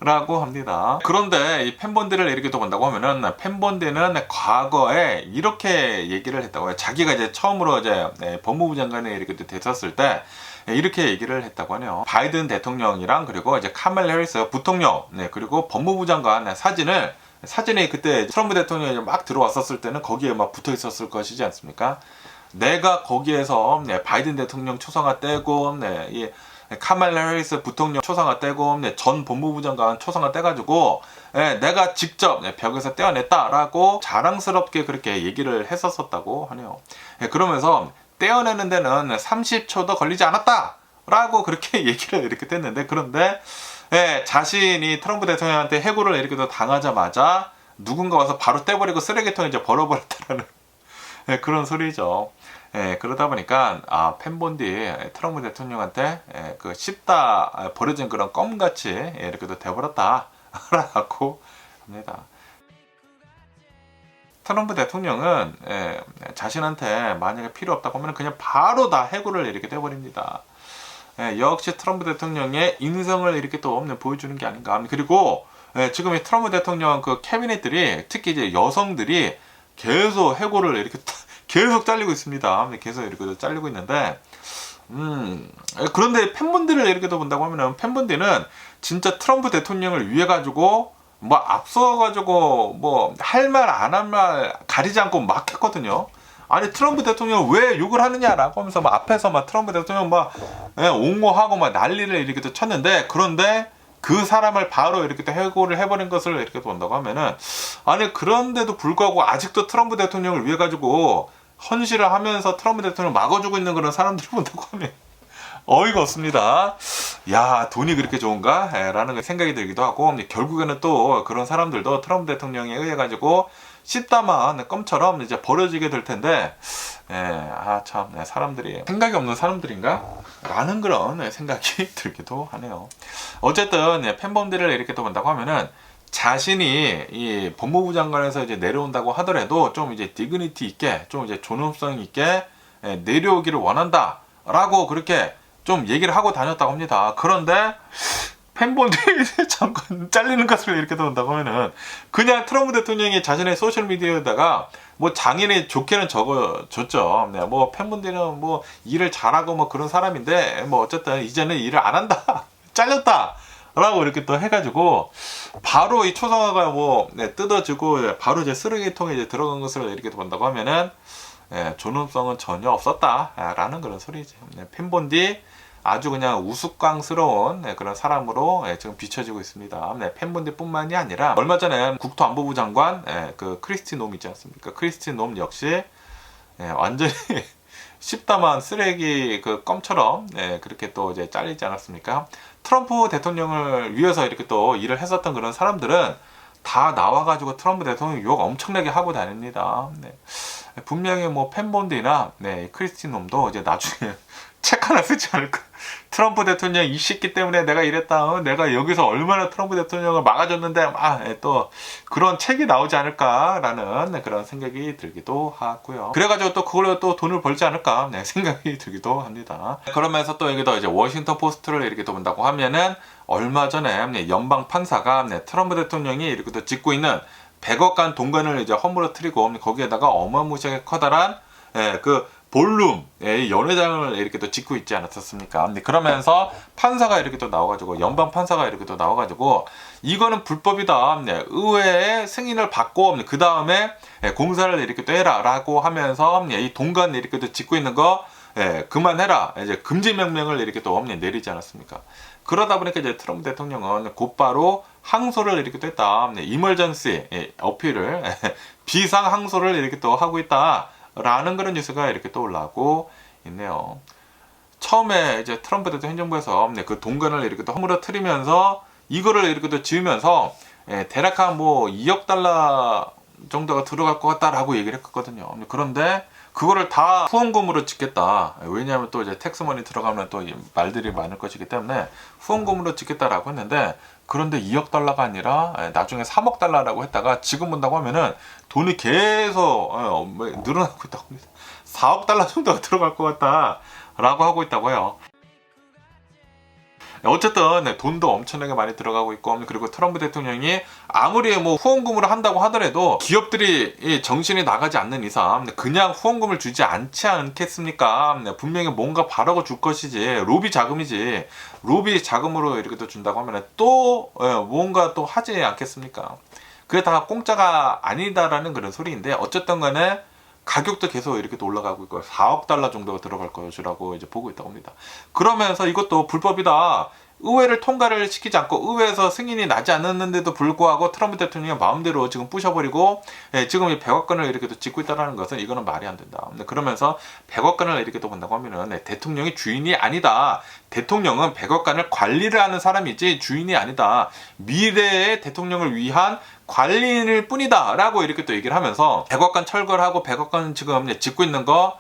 라고 합니다. 그런데 이 펜본디를 이렇게 또 본다고 하면은 펜본디는 과거에 이렇게 얘기를 했다고 해요. 자기가 이제 처음으로 이제 법무부 장관이 이렇게 됐었을 때 이렇게 얘기를 했다고 하네요. 바이든 대통령이랑 그리고 이제 카멜라 해리스 부통령 그리고 법무부 장관 사진이 그때 트럼프 대통령이 막 들어왔었을 때는 거기에 막 붙어 있었을 것이지 않습니까? 내가 거기에서 바이든 대통령 초상화 떼고 이 카멜라 해리스 부통령 초상화 떼고 전 법무부 장관 초상화 떼가지고 내가 직접 벽에서 떼어냈다라고 자랑스럽게 그렇게 얘기를 했었다고 하네요. 그러면서 떼어내는 데는 30초도 걸리지 않았다라고 그렇게 얘기를 이렇게 됐는데 그런데 자신이 트럼프 대통령한테 해고를 이렇게 당하자마자 누군가 와서 바로 떼버리고 쓰레기통에 이제 버려버렸다라는 그런 소리죠. 그러다 보니까 펜본디 트럼프 대통령한테 그 씹다 버려진 그런 껌같이 이렇게 돼버렸다라고 합니다. 트럼프 대통령은 자신한테 만약에 필요 없다고 하면 그냥 바로 다 해고를 이렇게 돼버립니다. 역시 트럼프 대통령의 인성을 이렇게 또 보여주는 게 아닌가. 그리고 지금 이 트럼프 대통령 그 캐비넷들이 특히 이제 여성들이 계속 해고를 이렇게 계속 잘리고 있습니다. 계속 이렇게 잘리고 있는데, 그런데 펜본디를 이렇게 본다고 하면은 펜본디는 진짜 트럼프 대통령을 위해 가지고 뭐 앞서가지고 뭐 할 말 안 할 말 가리지 않고 막 했거든요. 아니 트럼프 대통령 왜 욕을 하느냐라고 하면서 막 앞에서 막 트럼프 대통령 막 옹호하고 막 난리를 이렇게 또 쳤는데 그런데 그 사람을 바로 이렇게 또 해고를 해버린 것을 이렇게 본다고 하면은 아니 그런데도 불구하고 아직도 트럼프 대통령을 위해 가지고 헌신을 하면서 트럼프 대통령을 막아주고 있는 그런 사람들을 본다고 하면 어이가 없습니다. 야 돈이 그렇게 좋은가? 라는 생각이 들기도 하고 결국에는 또 그런 사람들도 트럼프 대통령에 의해 가지고 씹다만 껌처럼 이제 버려지게 될 텐데 참 사람들이 생각이 없는 사람들인가? 라는 그런 생각이 들기도 하네요. 어쨌든 펜본디를 이렇게 또 본다고 하면은 자신이 이 법무부 장관에서 이제 내려온다고 하더라도 좀 이제 디그니티 있게 좀 이제 존엄성 있게 내려오기를 원한다라고 그렇게 좀 얘기를 하고 다녔다고 합니다. 그런데 펜본디 장관 잘리는 것을 이렇게 본다고 하면은 그냥 트럼프 대통령이 자신의 소셜 미디어에다가 뭐 장인이 좋게는 적어줬죠. 뭐 펜본디는 뭐 일을 잘하고 뭐 그런 사람인데 뭐 어쨌든 이제는 일을 안 한다, 잘렸다. 라고 이렇게 또 해가지고 바로 이 초상화가 뭐 뜯어지고 바로 이제 쓰레기통에 이제 들어간 것을 이렇게 본다고 하면은 존엄성은 전혀 없었다라는 그런 소리죠. 펜본디 아주 그냥 우스꽝스러운 그런 사람으로 지금 비춰지고 있습니다. 펜본디뿐만이 아니라 얼마 전에 국토안보부 장관 그 크리스티 놈 있지 않습니까? 크리스티 놈 역시 완전히 씹다만 쓰레기 그 껌처럼 그렇게 또 이제 잘리지 않았습니까? 트럼프 대통령을 위해서 이렇게 또 일을 했었던 그런 사람들은 다 나와가지고 트럼프 대통령 욕 엄청나게 하고 다닙니다. 분명히 뭐 펜본디나 크리스티 놈도 이제 나중에 책 하나 쓰지 않을까. 트럼프 대통령 이 새끼 때문에 내가 이랬다. 내가 여기서 얼마나 트럼프 대통령을 막아줬는데 또 그런 책이 나오지 않을까라는 그런 생각이 들기도 하고요. 그래가지고 또 그걸로 또 돈을 벌지 않을까 생각이 들기도 합니다. 그러면서 또 여기도 이제 워싱턴 포스트를 이렇게 또 본다고 하면은 얼마 전에 연방 판사가 트럼프 대통령이 이렇게 또 짓고 있는 100억간 동간을 이제 허물어뜨리고 거기에다가 어마무시하게 커다란 그 볼룸 연회장을 이렇게 또 짓고 있지 않았었습니까? 그러면서 판사가 이렇게 또 나와가지고 연방 판사가 이렇게 또 나와가지고 이거는 불법이다. 의회의 승인을 받고 그 다음에 공사를 이렇게 또 해라라고 하면서 이 동간 이렇게 또 짓고 있는 거 그만해라. 이제 금지 명령을 이렇게 또 내리지 않았습니까? 그러다 보니까 이제 트럼프 대통령은 곧바로 항소를 이렇게 또 했다. 이멀전시 어필을 비상 항소를 이렇게 또 하고 있다라는 그런 뉴스가 이렇게 또 올라오고 있네요. 처음에 이제 트럼프 대통령 행정부에서 그 동간을 이렇게 또 허물어뜨리면서 이거를 이렇게 또 지으면서 대략 한 뭐 2억 달러 정도가 들어갈 것 같다라고 얘기를 했거든요. 그런데 그거를 다 후원금으로 짓겠다. 왜냐하면 또 이제 텍스머니 들어가면 또 말들이 많을 것이기 때문에 후원금으로 짓겠다라고 했는데, 그런데 2억 달러가 아니라 나중에 3억 달러라고 했다가 지금 본다고 하면은 돈이 계속 늘어나고 있다고 합니다. 4억 달러 정도가 들어갈 것 같다라고 하고 있다고 해요. 어쨌든 돈도 엄청나게 많이 들어가고 있고, 그리고 트럼프 대통령이 아무리 뭐 후원금으로 한다고 하더라도 기업들이 정신이 나가지 않는 이상 그냥 후원금을 주지 않지 않겠습니까? 분명히 뭔가 바라고 줄 것이지, 로비 자금이지, 로비 자금으로 이렇게 또 준다고 하면 또 뭔가 또 하지 않겠습니까? 그게 다 공짜가 아니다라는 그런 소리인데, 어쨌든 간에 가격도 계속 이렇게 또 올라가고 있고 4억 달러 정도가 들어갈 것이라고 이제 보고 있다고 합니다. 그러면서 이것도 불법이다. 의회를 통과를 시키지 않고 의회에서 승인이 나지 않았는데도 불구하고 트럼프 대통령이 마음대로 지금 부셔버리고 지금 이 100억 건을 이렇게 또 짓고 있다는 것은 이거는 말이 안 된다. 그러면서 100억 건을 이렇게 또 본다고 하면은 대통령이 주인이 아니다. 대통령은 100억 건을 관리를 하는 사람이지 주인이 아니다. 미래의 대통령을 위한 관리인일 뿐이다 라고 이렇게 또 얘기를 하면서 100억 건 철거를 하고 100억 건 지금 짓고 있는 거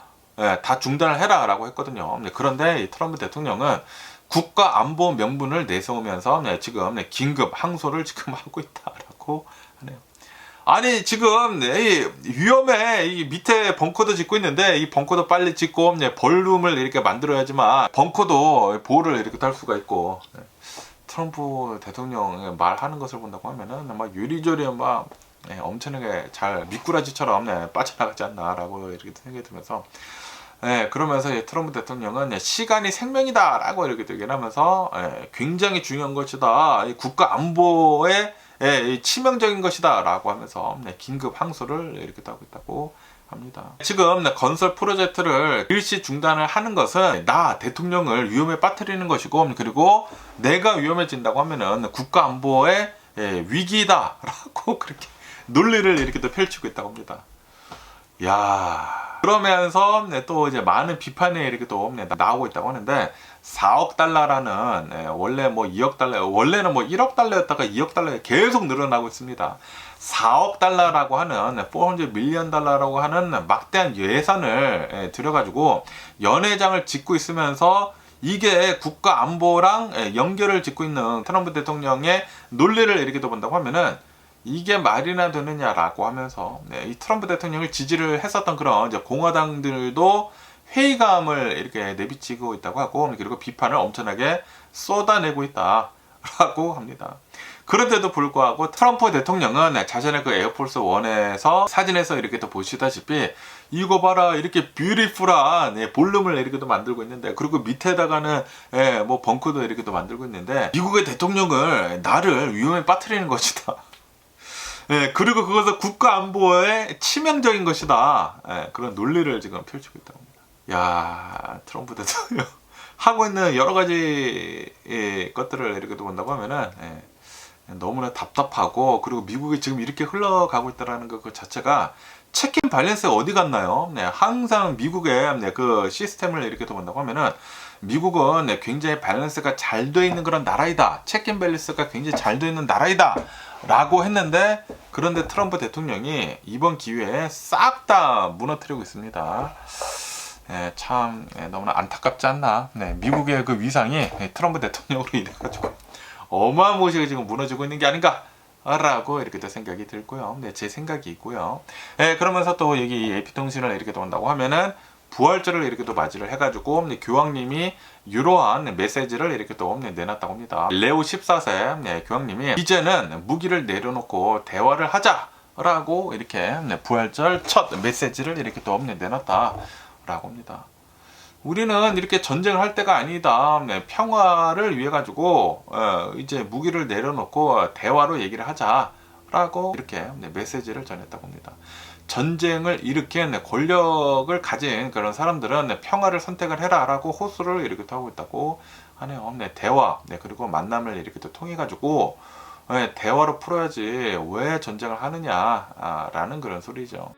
다 중단을 해라 라고 했거든요. 그런데 이 트럼프 대통령은 국가 안보 명분을 내세우면서 지금 긴급 항소를 지금 하고 있다라고 하네요. 아니 지금 위험해. 이 밑에 벙커도 짓고 있는데 이 벙커도 빨리 짓고 벌룸을 이렇게 만들어야지만 벙커도 보호를 이렇게 할 수가 있고, 트럼프 대통령 말하는 것을 본다고 하면은 막 요리조리 막 엄청나게 잘 미꾸라지처럼 빠져나가지 않나라고 이렇게 생각이 들면서, 그러면서 트럼프 대통령은 시간이 생명이다라고 이렇게 얘기를 하면서 굉장히 중요한 것이다. 국가 안보에 치명적인 것이다라고 하면서 긴급 항소를 이렇게 하고 있다고 합니다. 지금 건설 프로젝트를 일시 중단을 하는 것은 나 대통령을 위험에 빠뜨리는 것이고, 그리고 내가 위험해진다고 하면은 국가 안보의 위기다라고 그렇게 논리를 이렇게 또 펼치고 있다고 합니다. 야. 그러면서 또 이제 많은 비판이 이렇게 또 나오고 있다고 하는데, 4억 달러라는 원래 뭐 2억 달러, 원래는 뭐 1억 달러였다가 2억 달러에 계속 늘어나고 있습니다. 4억 달러라고 하는 400 밀리언 달러라고 하는 막대한 예산을 들여가지고 연회장을 짓고 있으면서 이게 국가 안보랑 연결을 짓고 있는 트럼프 대통령의 논리를 이렇게 또 본다고 하면은 이게 말이나 되느냐라고 하면서 이 트럼프 대통령을 지지를 했었던 그런 이제 공화당들도 회의감을 이렇게 내비치고 있다고 하고, 그리고 비판을 엄청나게 쏟아내고 있다라고 합니다. 그런데도 불구하고 트럼프 대통령은 자신의 그 에어포스 1에서 사진에서 이렇게 또 보시다시피 이거 봐라, 이렇게 뷰티풀한 볼룸을 이렇게 또 만들고 있는데, 그리고 밑에다가는 뭐 벙커도 이렇게 또 만들고 있는데, 미국의 대통령을 나를 위험에 빠뜨리는 것이다. 그리고 그것은 국가 안보에 치명적인 것이다. 그런 논리를 지금 펼치고 있다고 합니다. 야, 트럼프 대통령 하고 있는 여러 가지 것들을 이렇게 본다고 하면은 너무나 답답하고, 그리고 미국이 지금 이렇게 흘러가고 있다는 것 그 자체가 체크 밸런스가 어디 갔나요? 항상 미국의 그 시스템을 이렇게 본다고 하면은 미국은 굉장히 밸런스가 잘 돼 있는 그런 나라이다. 체크 밸런스가 굉장히 잘 돼 있는 나라이다. 라고 했는데, 그런데 트럼프 대통령이 이번 기회에 싹 다 무너뜨리고 있습니다. 참 너무나 안타깝지 않나. 미국의 그 위상이 트럼프 대통령으로 인해가지고 어마무시하게 지금 무너지고 있는 게 아닌가 라고 이렇게 또 생각이 들고요. 제 생각이 있고요. 그러면서 또 여기 AP통신을 이렇게 또 본다고 하면은 부활절을 이렇게 또 맞이를 해가지고 교황님이 이러한 메시지를 이렇게 또 내놨다고 합니다. 레오 14세 교황님이 이제는 무기를 내려놓고 대화를 하자라고 이렇게 부활절 첫 메시지를 이렇게 또 내놨다라고 합니다. 우리는 이렇게 전쟁을 할 때가 아니다. 평화를 위해 가지고 이제 무기를 내려놓고 대화로 얘기를 하자라고 이렇게 메시지를 전했다고 합니다. 전쟁을 일으킨 권력을 가진 그런 사람들은 평화를 선택을 해라라고 호소를 이렇게 또 하고 있다고 하네요. 대화 그리고 만남을 이렇게 또 통해 가지고 대화로 풀어야지 왜 전쟁을 하느냐라는 그런 소리죠.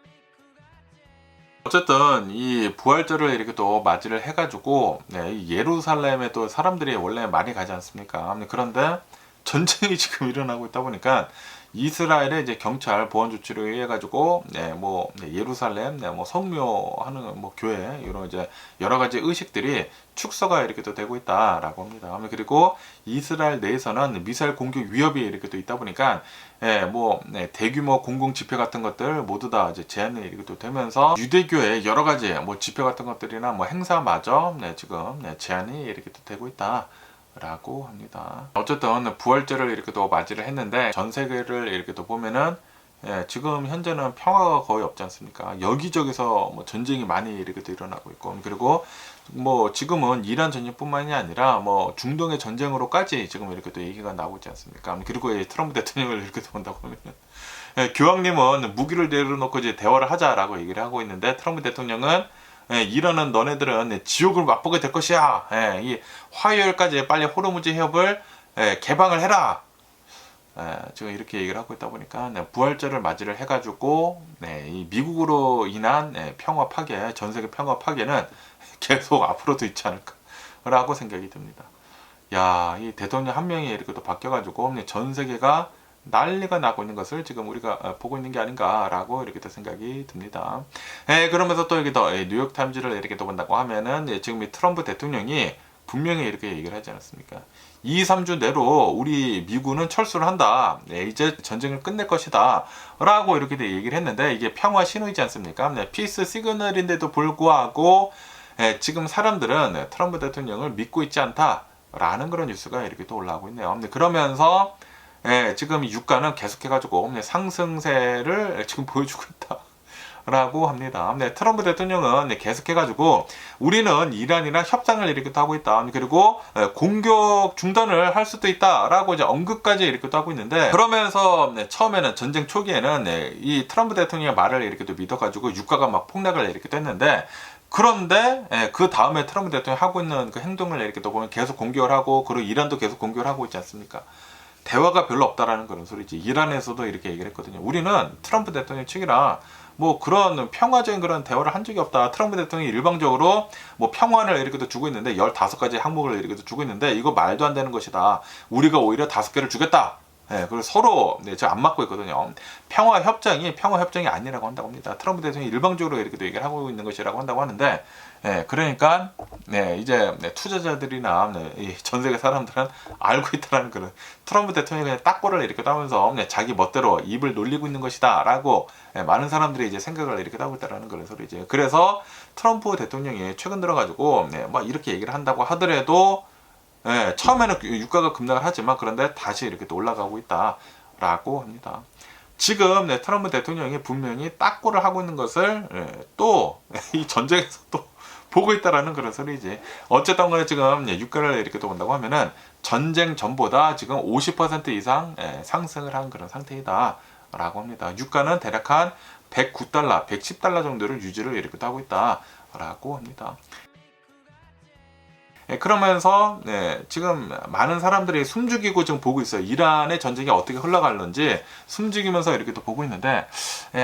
어쨌든 이 부활절을 이렇게 또 맞이를 해가지고 예루살렘에 또 사람들이 원래 많이 가지 않습니까? 그런데 전쟁이 지금 일어나고 있다 보니까 이스라엘의 이제 경찰 보안 조치를 의해 가지고 예루살렘 성묘하는 교회 이런 이제 여러 가지 의식들이 축소가 이렇게 또 되고 있다라고 합니다. 그리고 이스라엘 내에서는 미사일 공격 위협이 이렇게 또 있다 보니까 대규모 공공 집회 같은 것들 모두 다 이제 제한이 이렇게 또 되면서 유대교의 여러 가지 집회 같은 것들이나 행사마저 지금 제한이 이렇게 또 되고 있다. 라고 합니다. 어쨌든 부활절을 이렇게 또 맞이를 했는데 전 세계를 이렇게 또 보면은 지금 현재는 평화가 거의 없지 않습니까? 여기저기서 전쟁이 많이 이렇게 또 일어나고 있고 그리고 지금은 이란 전쟁뿐만이 아니라 중동의 전쟁으로까지 지금 이렇게 또 얘기가 나오고 있지 않습니까? 그리고 트럼프 대통령을 이렇게 또 본다고 하면 교황님은 무기를 내려놓고 이제 대화를 하자라고 얘기를 하고 있는데 트럼프 대통령은 이란은 너네들은 지옥을 맛보게 될 것이야. 이 화요일까지 빨리 호르무즈 해협을 개방을 해라. 지금 이렇게 얘기를 하고 있다 보니까 부활절을 맞이를 해가지고 이 미국으로 인한 평화 파괴, 전 세계 평화 파괴는 계속 앞으로도 있지 않을까라고 생각이 듭니다. 야, 이 대통령 한 명이 이렇게 또 바뀌어가지고 전 세계가 난리가 나고 있는 것을 지금 우리가 보고 있는 게 아닌가라고 이렇게 또 생각이 듭니다. 그러면서 또 이렇게 더 뉴욕타임즈를 이렇게 또 본다고 하면은 지금 이 트럼프 대통령이 분명히 이렇게 얘기를 하지 않았습니까? 2, 3주 내로 우리 미군은 철수를 한다. 이제 전쟁을 끝낼 것이다. 라고 이렇게 얘기를 했는데 이게 평화 신호이지 않습니까? 피스 시그널인데도 불구하고 지금 사람들은 트럼프 대통령을 믿고 있지 않다라는 그런 뉴스가 이렇게 또 올라오고 있네요. 그러면서 지금 유가는 계속해가지고 상승세를 지금 보여주고 있다. 라고 합니다. 트럼프 대통령은 계속해가지고 우리는 이란이랑 협상을 이렇게 하고 있다. 그리고 공격 중단을 할 수도 있다라고 이제 언급까지 이렇게 또 하고 있는데 그러면서 처음에는 전쟁 초기에는 이 트럼프 대통령의 말을 이렇게 또 믿어가지고 유가가 막 폭락을 이렇게 또 했는데 그런데 그 다음에 트럼프 대통령이 하고 있는 그 행동을 이렇게 또 보면 계속 공격을 하고 그리고 이란도 계속 공격을 하고 있지 않습니까? 대화가 별로 없다라는 그런 소리지. 이란에서도 이렇게 얘기를 했거든요. 우리는 트럼프 대통령 측이랑 그런 평화적인 그런 대화를 한 적이 없다. 트럼프 대통령이 일방적으로 평화를 이렇게 또 주고 있는데 15가지 항목을 이렇게 또 주고 있는데 이거 말도 안 되는 것이다. 우리가 오히려 5개를 주겠다. 그리고 서로 지금 안 맞고 있거든요. 평화 협정이 아니라고 한다고 합니다. 트럼프 대통령이 일방적으로 이렇게 또 얘기를 하고 있는 것이라고 한다고 하는데 그러니까 이제 투자자들이나 전 세계 사람들은 알고 있다는 그런 트럼프 대통령이 그냥 딱보를 이렇게 따면서 자기 멋대로 입을 놀리고 있는 것이다라고 많은 사람들이 이제 생각을 이렇게 하고 있다는 그런 소리죠. 그래서 트럼프 대통령이 최근 들어가지고 이렇게 얘기를 한다고 하더라도 처음에는 유가가 급락을 하지만 그런데 다시 이렇게 또 올라가고 있다라고 합니다. 지금 트럼프 대통령이 분명히 딱고를 하고 있는 것을 또 이 전쟁에서 또 보고 있다라는 그런 소리지. 어쨌든 간에 지금 유가를 이렇게 또 본다고 하면은 전쟁 전보다 지금 50% 이상 상승을 한 그런 상태이다 라고 합니다. 유가는 대략 한 109달러, 110달러 정도를 유지를 이렇게 또 하고 있다 라고 합니다. 그러면서 지금 많은 사람들이 숨죽이고 지금 보고 있어요. 이란의 전쟁이 어떻게 흘러갈는지 숨죽이면서 이렇게 또 보고 있는데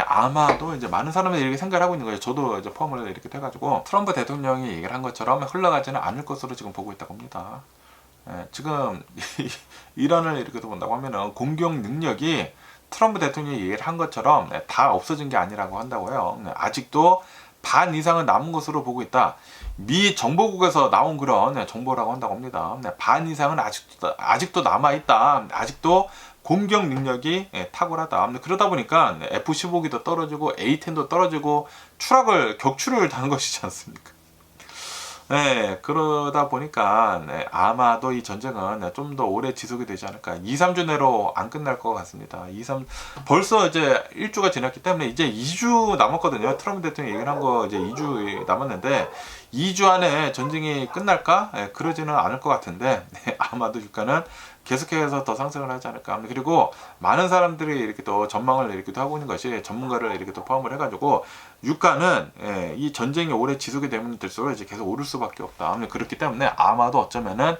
아마도 이제 많은 사람들이 이렇게 생각을 하고 있는 거예요. 저도 이제 포함을 이렇게 해가지고 트럼프 대통령이 얘기를 한 것처럼 흘러가지는 않을 것으로 지금 보고 있다고 합니다. 지금 이란을 이렇게 또 본다고 하면은 공격 능력이 트럼프 대통령이 얘기를 한 것처럼 다 없어진 게 아니라고 한다고요. 아직도 반 이상은 남은 것으로 보고 있다. 미 정보국에서 나온 그런 정보라고 한다고 합니다. 반 이상은 아직도 남아있다. 아직도 공격 능력이 탁월하다. 그러다 보니까 F-15기도 떨어지고 A-10도 떨어지고 격추를 당한 것이지 않습니까? 네, 그러다 보니까 아마도 이 전쟁은 좀 더 오래 지속이 되지 않을까. 2, 3주 내로 안 끝날 것 같습니다. 벌써 이제 1주가 지났기 때문에 이제 2주 남았거든요. 트럼프 대통령이 얘기를 한 거 이제 2주 남았는데 2주 안에 전쟁이 끝날까? 그러지는 않을 것 같은데 아마도 유가는 계속해서 더 상승을 하지 않을까. 그리고 많은 사람들이 이렇게 또 전망을 이렇게 또 하고 있는 것이 전문가를 이렇게 또 포함을 해가지고 유가는 이 전쟁이 오래 지속이 되면 될수록 이제 계속 오를 수밖에 없다. 그렇기 때문에 아마도 어쩌면은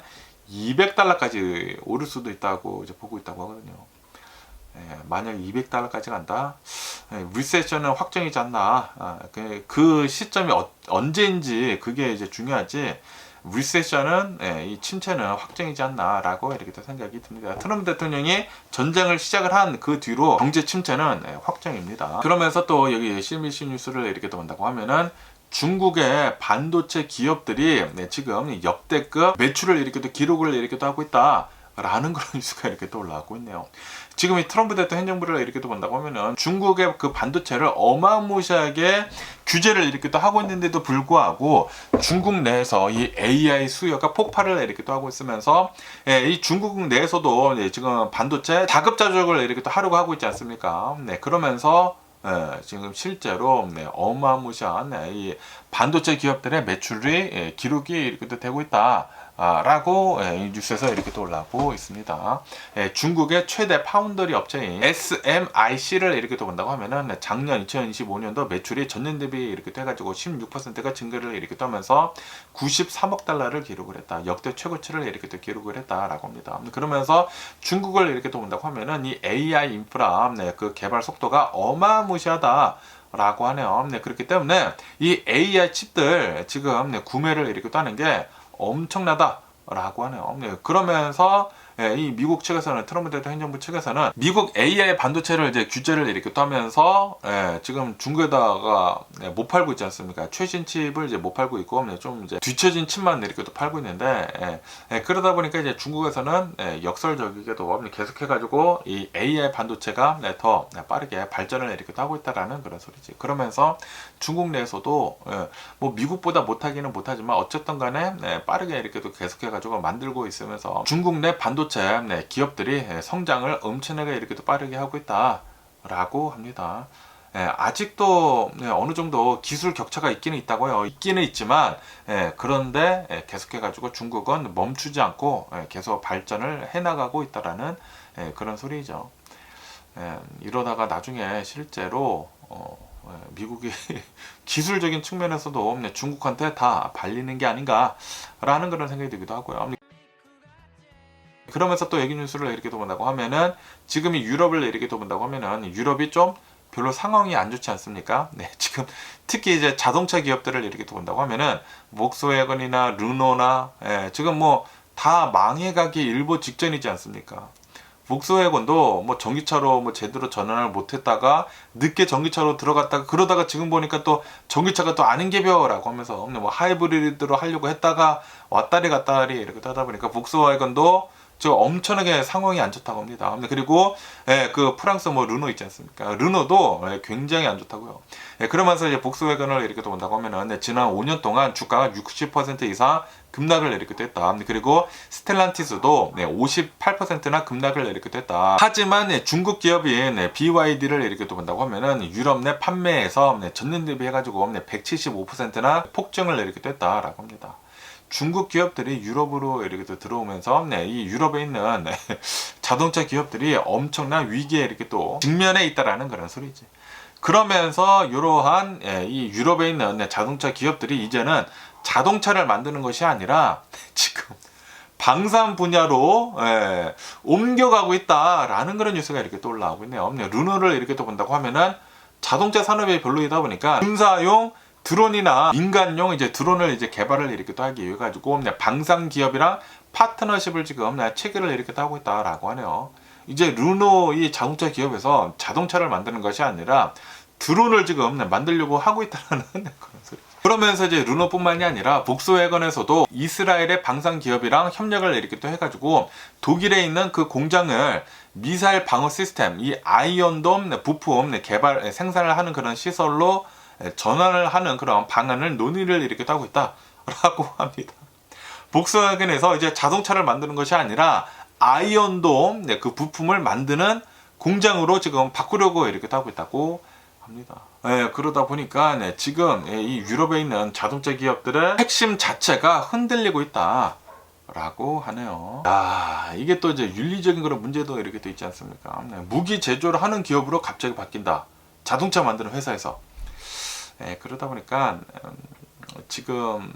200달러까지 오를 수도 있다고 이제 보고 있다고 하거든요. 만약 200달러까지 간다, 리세션은 확정이지 않나. 그 시점이 언제인지 그게 이제 중요하지. 리세션은 이 침체는 확정이지 않나라고 이렇게 또 생각이 듭니다. 트럼프 대통령이 전쟁을 시작을 한 그 뒤로 경제 침체는 확정입니다. 그러면서 또 여기 CNBC 뉴스를 이렇게 또 본다고 하면은 중국의 반도체 기업들이 지금 역대급 매출을 이렇게 또 기록을 이렇게 또 하고 있다. 라는 그런 뉴스가 이렇게 또 올라오고 있네요. 지금 이 트럼프 대통령 행정부를 이렇게 또 본다고 하면은 중국의 그 반도체를 어마무시하게 규제를 이렇게 또 하고 있는데도 불구하고 중국 내에서 이 AI 수요가 폭발을 이렇게 또 하고 있으면서 이 중국 내에서도 지금 반도체 자급자족을 이렇게 또 하려고 하고 있지 않습니까? 그러면서 지금 실제로 어마무시한 이 반도체 기업들의 매출이 기록이 이렇게 또 되고 있다. 라고 이 뉴스에서 이렇게 또 올라오고 있습니다. 중국의 최대 파운더리 업체인 SMIC를 이렇게 또 본다고 하면은 작년 2025년도 매출이 전년 대비 이렇게 돼가지고 16%가 증가를 이렇게 떠면서 93억 달러를 기록을 했다. 역대 최고치를 이렇게 또 기록을 했다라고 합니다. 그러면서 중국을 이렇게 또 본다고 하면은 이 AI 인프라 그 개발 속도가 어마무시하다. 라고 하네요. 그렇기 때문에 이 AI 칩들 지금 구매를 이렇게 또 하는 게 엄청나다 라고 하네요. 그러면서 이 미국 측에서는 트럼프 대통령 행정부 측에서는 미국 AI 반도체를 이제 규제를 이렇게 또 하면서 지금 중국에다가 못 팔고 있지 않습니까? 최신 칩을 이제 못 팔고 있고 좀 이제 뒤처진 칩만 이렇게 또 팔고 있는데 그러다 보니까 이제 중국에서는 역설적이게도 계속해가지고 이 AI 반도체가 더 빠르게 발전을 이렇게 또 하고 있다라는 그런 소리지. 그러면서 중국 내에서도 뭐 미국보다 못하기는 못하지만 어쨌든 간에 빠르게 이렇게 또 계속해가지고 만들고 있으면서 중국 내 반도체 기업들이 성장을 엄청나게 이렇게 또 빠르게 하고 있다라고 합니다. 아직도 어느 정도 기술 격차가 있기는 있다고요. 있기는 있지만 그런데 계속해가지고 중국은 멈추지 않고 계속 발전을 해나가고 있다라는 그런 소리죠. 이러다가 나중에 실제로 미국이 기술적인 측면에서도 중국한테 다 발리는 게 아닌가라는 그런 생각이 들기도 하고요. 그러면서 또 얘기 뉴스를 이렇게 또 본다고 하면은 지금 이 유럽을 이렇게 또 본다고 하면은 유럽이 좀 별로 상황이 안 좋지 않습니까? 지금 특히 이제 자동차 기업들을 이렇게 또 본다고 하면은 volkswagen이나 르노나 지금 뭐 다 망해가기 일보 직전이지 않습니까? volkswagen도 뭐 전기차로 뭐 제대로 전환을 못했다가 늦게 전기차로 들어갔다가 그러다가 지금 보니까 또 전기차가 또 아닌 게벼라고 하면서 뭐 하이브리드로 하려고 했다가 왔다리 갔다리 이렇게 하다 보니까 volkswagen도 저 엄청나게 상황이 안 좋다고 합니다. 그리고 그 프랑스 뭐 르노 있지 않습니까? 르노도 굉장히 안 좋다고요. 그러면서 이제 복스웨건을 이렇게 또 본다고 하면은 지난 5년 동안 주가가 60% 이상 급락을 이렇게 됐다. 그리고 스텔란티스도 58%나 급락을 이렇게 됐다. 하지만 중국 기업인 BYD를 이렇게 또 본다고 하면은 유럽 내 판매에서 전년 대비 해가지고 175%나 폭증을 이렇게 됐다라고 합니다. 중국 기업들이 유럽으로 이렇게 또 들어오면서 이 유럽에 있는 자동차 기업들이 엄청난 위기에 이렇게 또 직면해 있다라는 그런 소리지. 그러면서 이러한 이 유럽에 있는 자동차 기업들이 이제는 자동차를 만드는 것이 아니라 지금 방산 분야로 옮겨가고 있다라는 그런 뉴스가 이렇게 또 올라오고 있네요. 르노를 이렇게 또 본다고 하면은 자동차 산업이 별로이다 보니까 군사용 드론이나 민간용 이제 드론을 이제 개발을 이렇게 또 하기 위해 가지고 방산 기업이랑 파트너십을 지금 체결을 이렇게 또 하고 있다라고 하네요. 이제 르노 이 자동차 기업에서 자동차를 만드는 것이 아니라 드론을 지금 만들려고 하고 있다는 그런 소리. 그러면서 이제 르노뿐만이 아니라 복스웨건에서도 이스라엘의 방산 기업이랑 협력을 이렇게 또 해가지고 독일에 있는 그 공장을 미사일 방어 시스템, 이 아이언돔 부품 개발 생산을 하는 그런 시설로 전환을 하는 그런 방안을 논의를 이렇게 하고 있다라고 합니다. 복스웨건에서 이제 자동차를 만드는 것이 아니라 아이언돔 그 부품을 만드는 공장으로 지금 바꾸려고 이렇게 하고 있다고 합니다. 그러다 보니까 지금 이 유럽에 있는 자동차 기업들의 핵심 자체가 흔들리고 있다라고 하네요. 이게 또 이제 윤리적인 그런 문제도 이렇게 돼 있지 않습니까? 무기 제조를 하는 기업으로 갑자기 바뀐다. 자동차 만드는 회사에서. 그러다 보니까 지금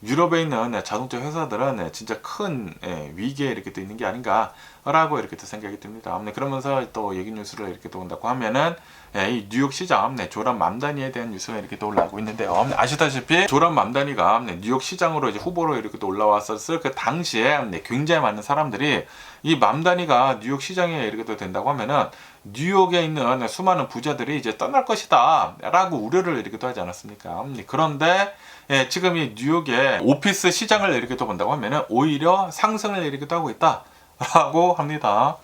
유럽에 있는 자동차 회사들은 진짜 큰 위기에 이렇게 또 있는 게 아닌가라고 이렇게 또 생각이 듭니다. 그러면서 또 얘기 뉴스를 이렇게 또 본다고 하면은 이 뉴욕 시장 조람 맘다니에 대한 뉴스가 이렇게 또 올라오고 있는데요. 아시다시피 조람 맘다니가 뉴욕 시장으로 이제 후보로 이렇게 또 올라왔었을 그 당시에 굉장히 많은 사람들이 이 맘다니가 뉴욕 시장에 이렇게 또 된다고 하면은 뉴욕에 있는 수많은 부자들이 이제 떠날 것이다 라고 우려를 이렇게 또 하지 않았습니까? 그런데 지금 이 뉴욕의 오피스 시장을 이렇게 또 본다고 하면은 오히려 상승을 이렇게 또 하고 있다 라고 합니다.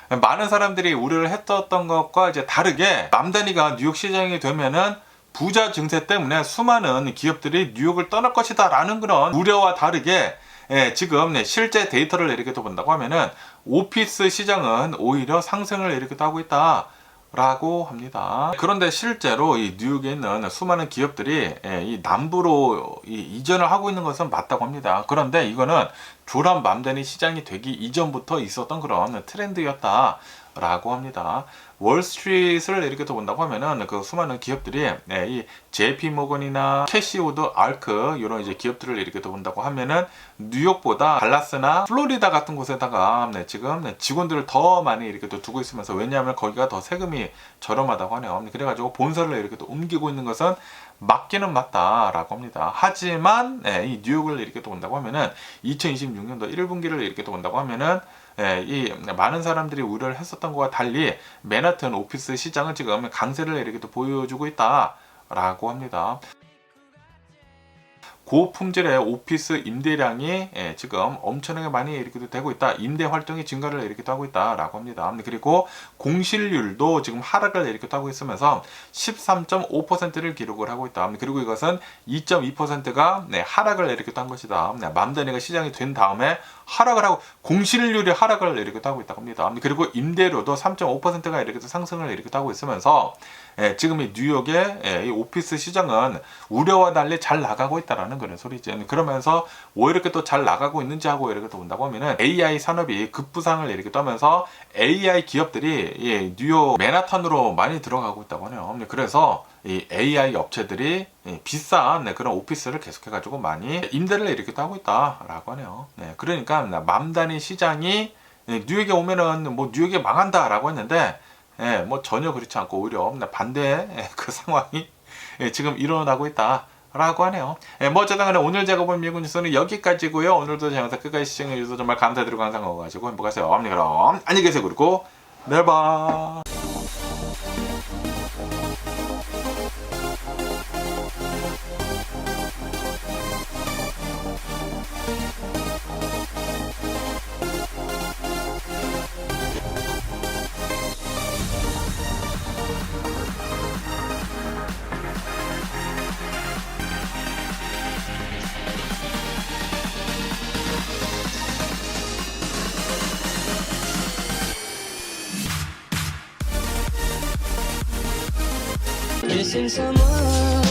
많은 사람들이 우려를 했던 것과 이제 다르게 맘다니가 뉴욕 시장이 되면은 부자 증세 때문에 수많은 기업들이 뉴욕을 떠날 것이다 라는 그런 우려와 다르게 지금 실제 데이터를 이렇게 또 본다고 하면은 오피스 시장은 오히려 상승을 이렇게 또 하고 있다 라고 합니다. 그런데 실제로 이 뉴욕에 있는 수많은 기업들이 이 남부로 이전을 하고 있는 것은 맞다고 합니다. 그런데 이거는 조람 맘다니 시장이 되기 이전부터 있었던 그런 트렌드였다 라고 합니다. 월스트리트를 이렇게 또 본다고 하면은 그 수많은 기업들이 이 JP 모건이나 캐시우드, 알크 이런 이제 기업들을 이렇게 또 본다고 하면은 뉴욕보다 달라스나 플로리다 같은 곳에다가 지금 직원들을 더 많이 이렇게 또 두고 있으면서, 왜냐하면 거기가 더 세금이 저렴하다고 하네요. 그래가지고 본사를 이렇게 또 옮기고 있는 것은 맞기는 맞다라고 합니다. 하지만 이 뉴욕을 이렇게 또 본다고 하면은 2026년도 1분기를 이렇게 또 본다고 하면은 이 많은 사람들이 우려를 했었던 것과 달리 맨하튼 오피스 시장은 지금 강세를 이렇게 또 보여주고 있다라고 합니다. 고품질의 오피스 임대량이 지금 엄청나게 많이 이렇게 되고 있다. 임대 활동이 증가를 이렇게 하고 있다라고 합니다. 그리고 공실률도 지금 하락을 이렇게 하고 있으면서 13.5%를 기록을 하고 있다. 그리고 이것은 2.2%가 하락을 이렇게 한 것이다. 맘다니가 시장이 된 다음에 하락을 하고 공실률이 하락을 이렇게 하고 있다고 합니다. 그리고 임대료도 3.5%가 이렇게 상승을 이렇게 하고 있으면서 지금 이 뉴욕의 이 오피스 시장은 우려와 달리 잘 나가고 있다라는 그런 소리죠. 그러면서 왜 이렇게 또 잘 나가고 있는지 하고 이렇게 또 본다고 하면은 AI 산업이 급부상을 이렇게 떠면서 AI 기업들이 뉴욕 맨하탄으로 많이 들어가고 있다고 하네요. 그래서 이 AI 업체들이 비싼 그런 오피스를 계속해가지고 많이 임대를 이렇게 하고 있다라고 하네요. 그러니까 맘다니 시장이 뉴욕에 오면은 뭐 뉴욕이 망한다라고 했는데 뭐 전혀 그렇지 않고 오히려 반대의 그 상황이 지금 일어나고 있다라고 하네요. 뭐 어쨌든 간에 오늘 제가 본 미국 뉴스는 여기까지고요. 오늘도 제 영상 끝까지 시청해주셔서 정말 감사드리고 항상 가지고 행복하세요. 그럼 안녕히 계세요. 그리고 내일 봐. Missing someone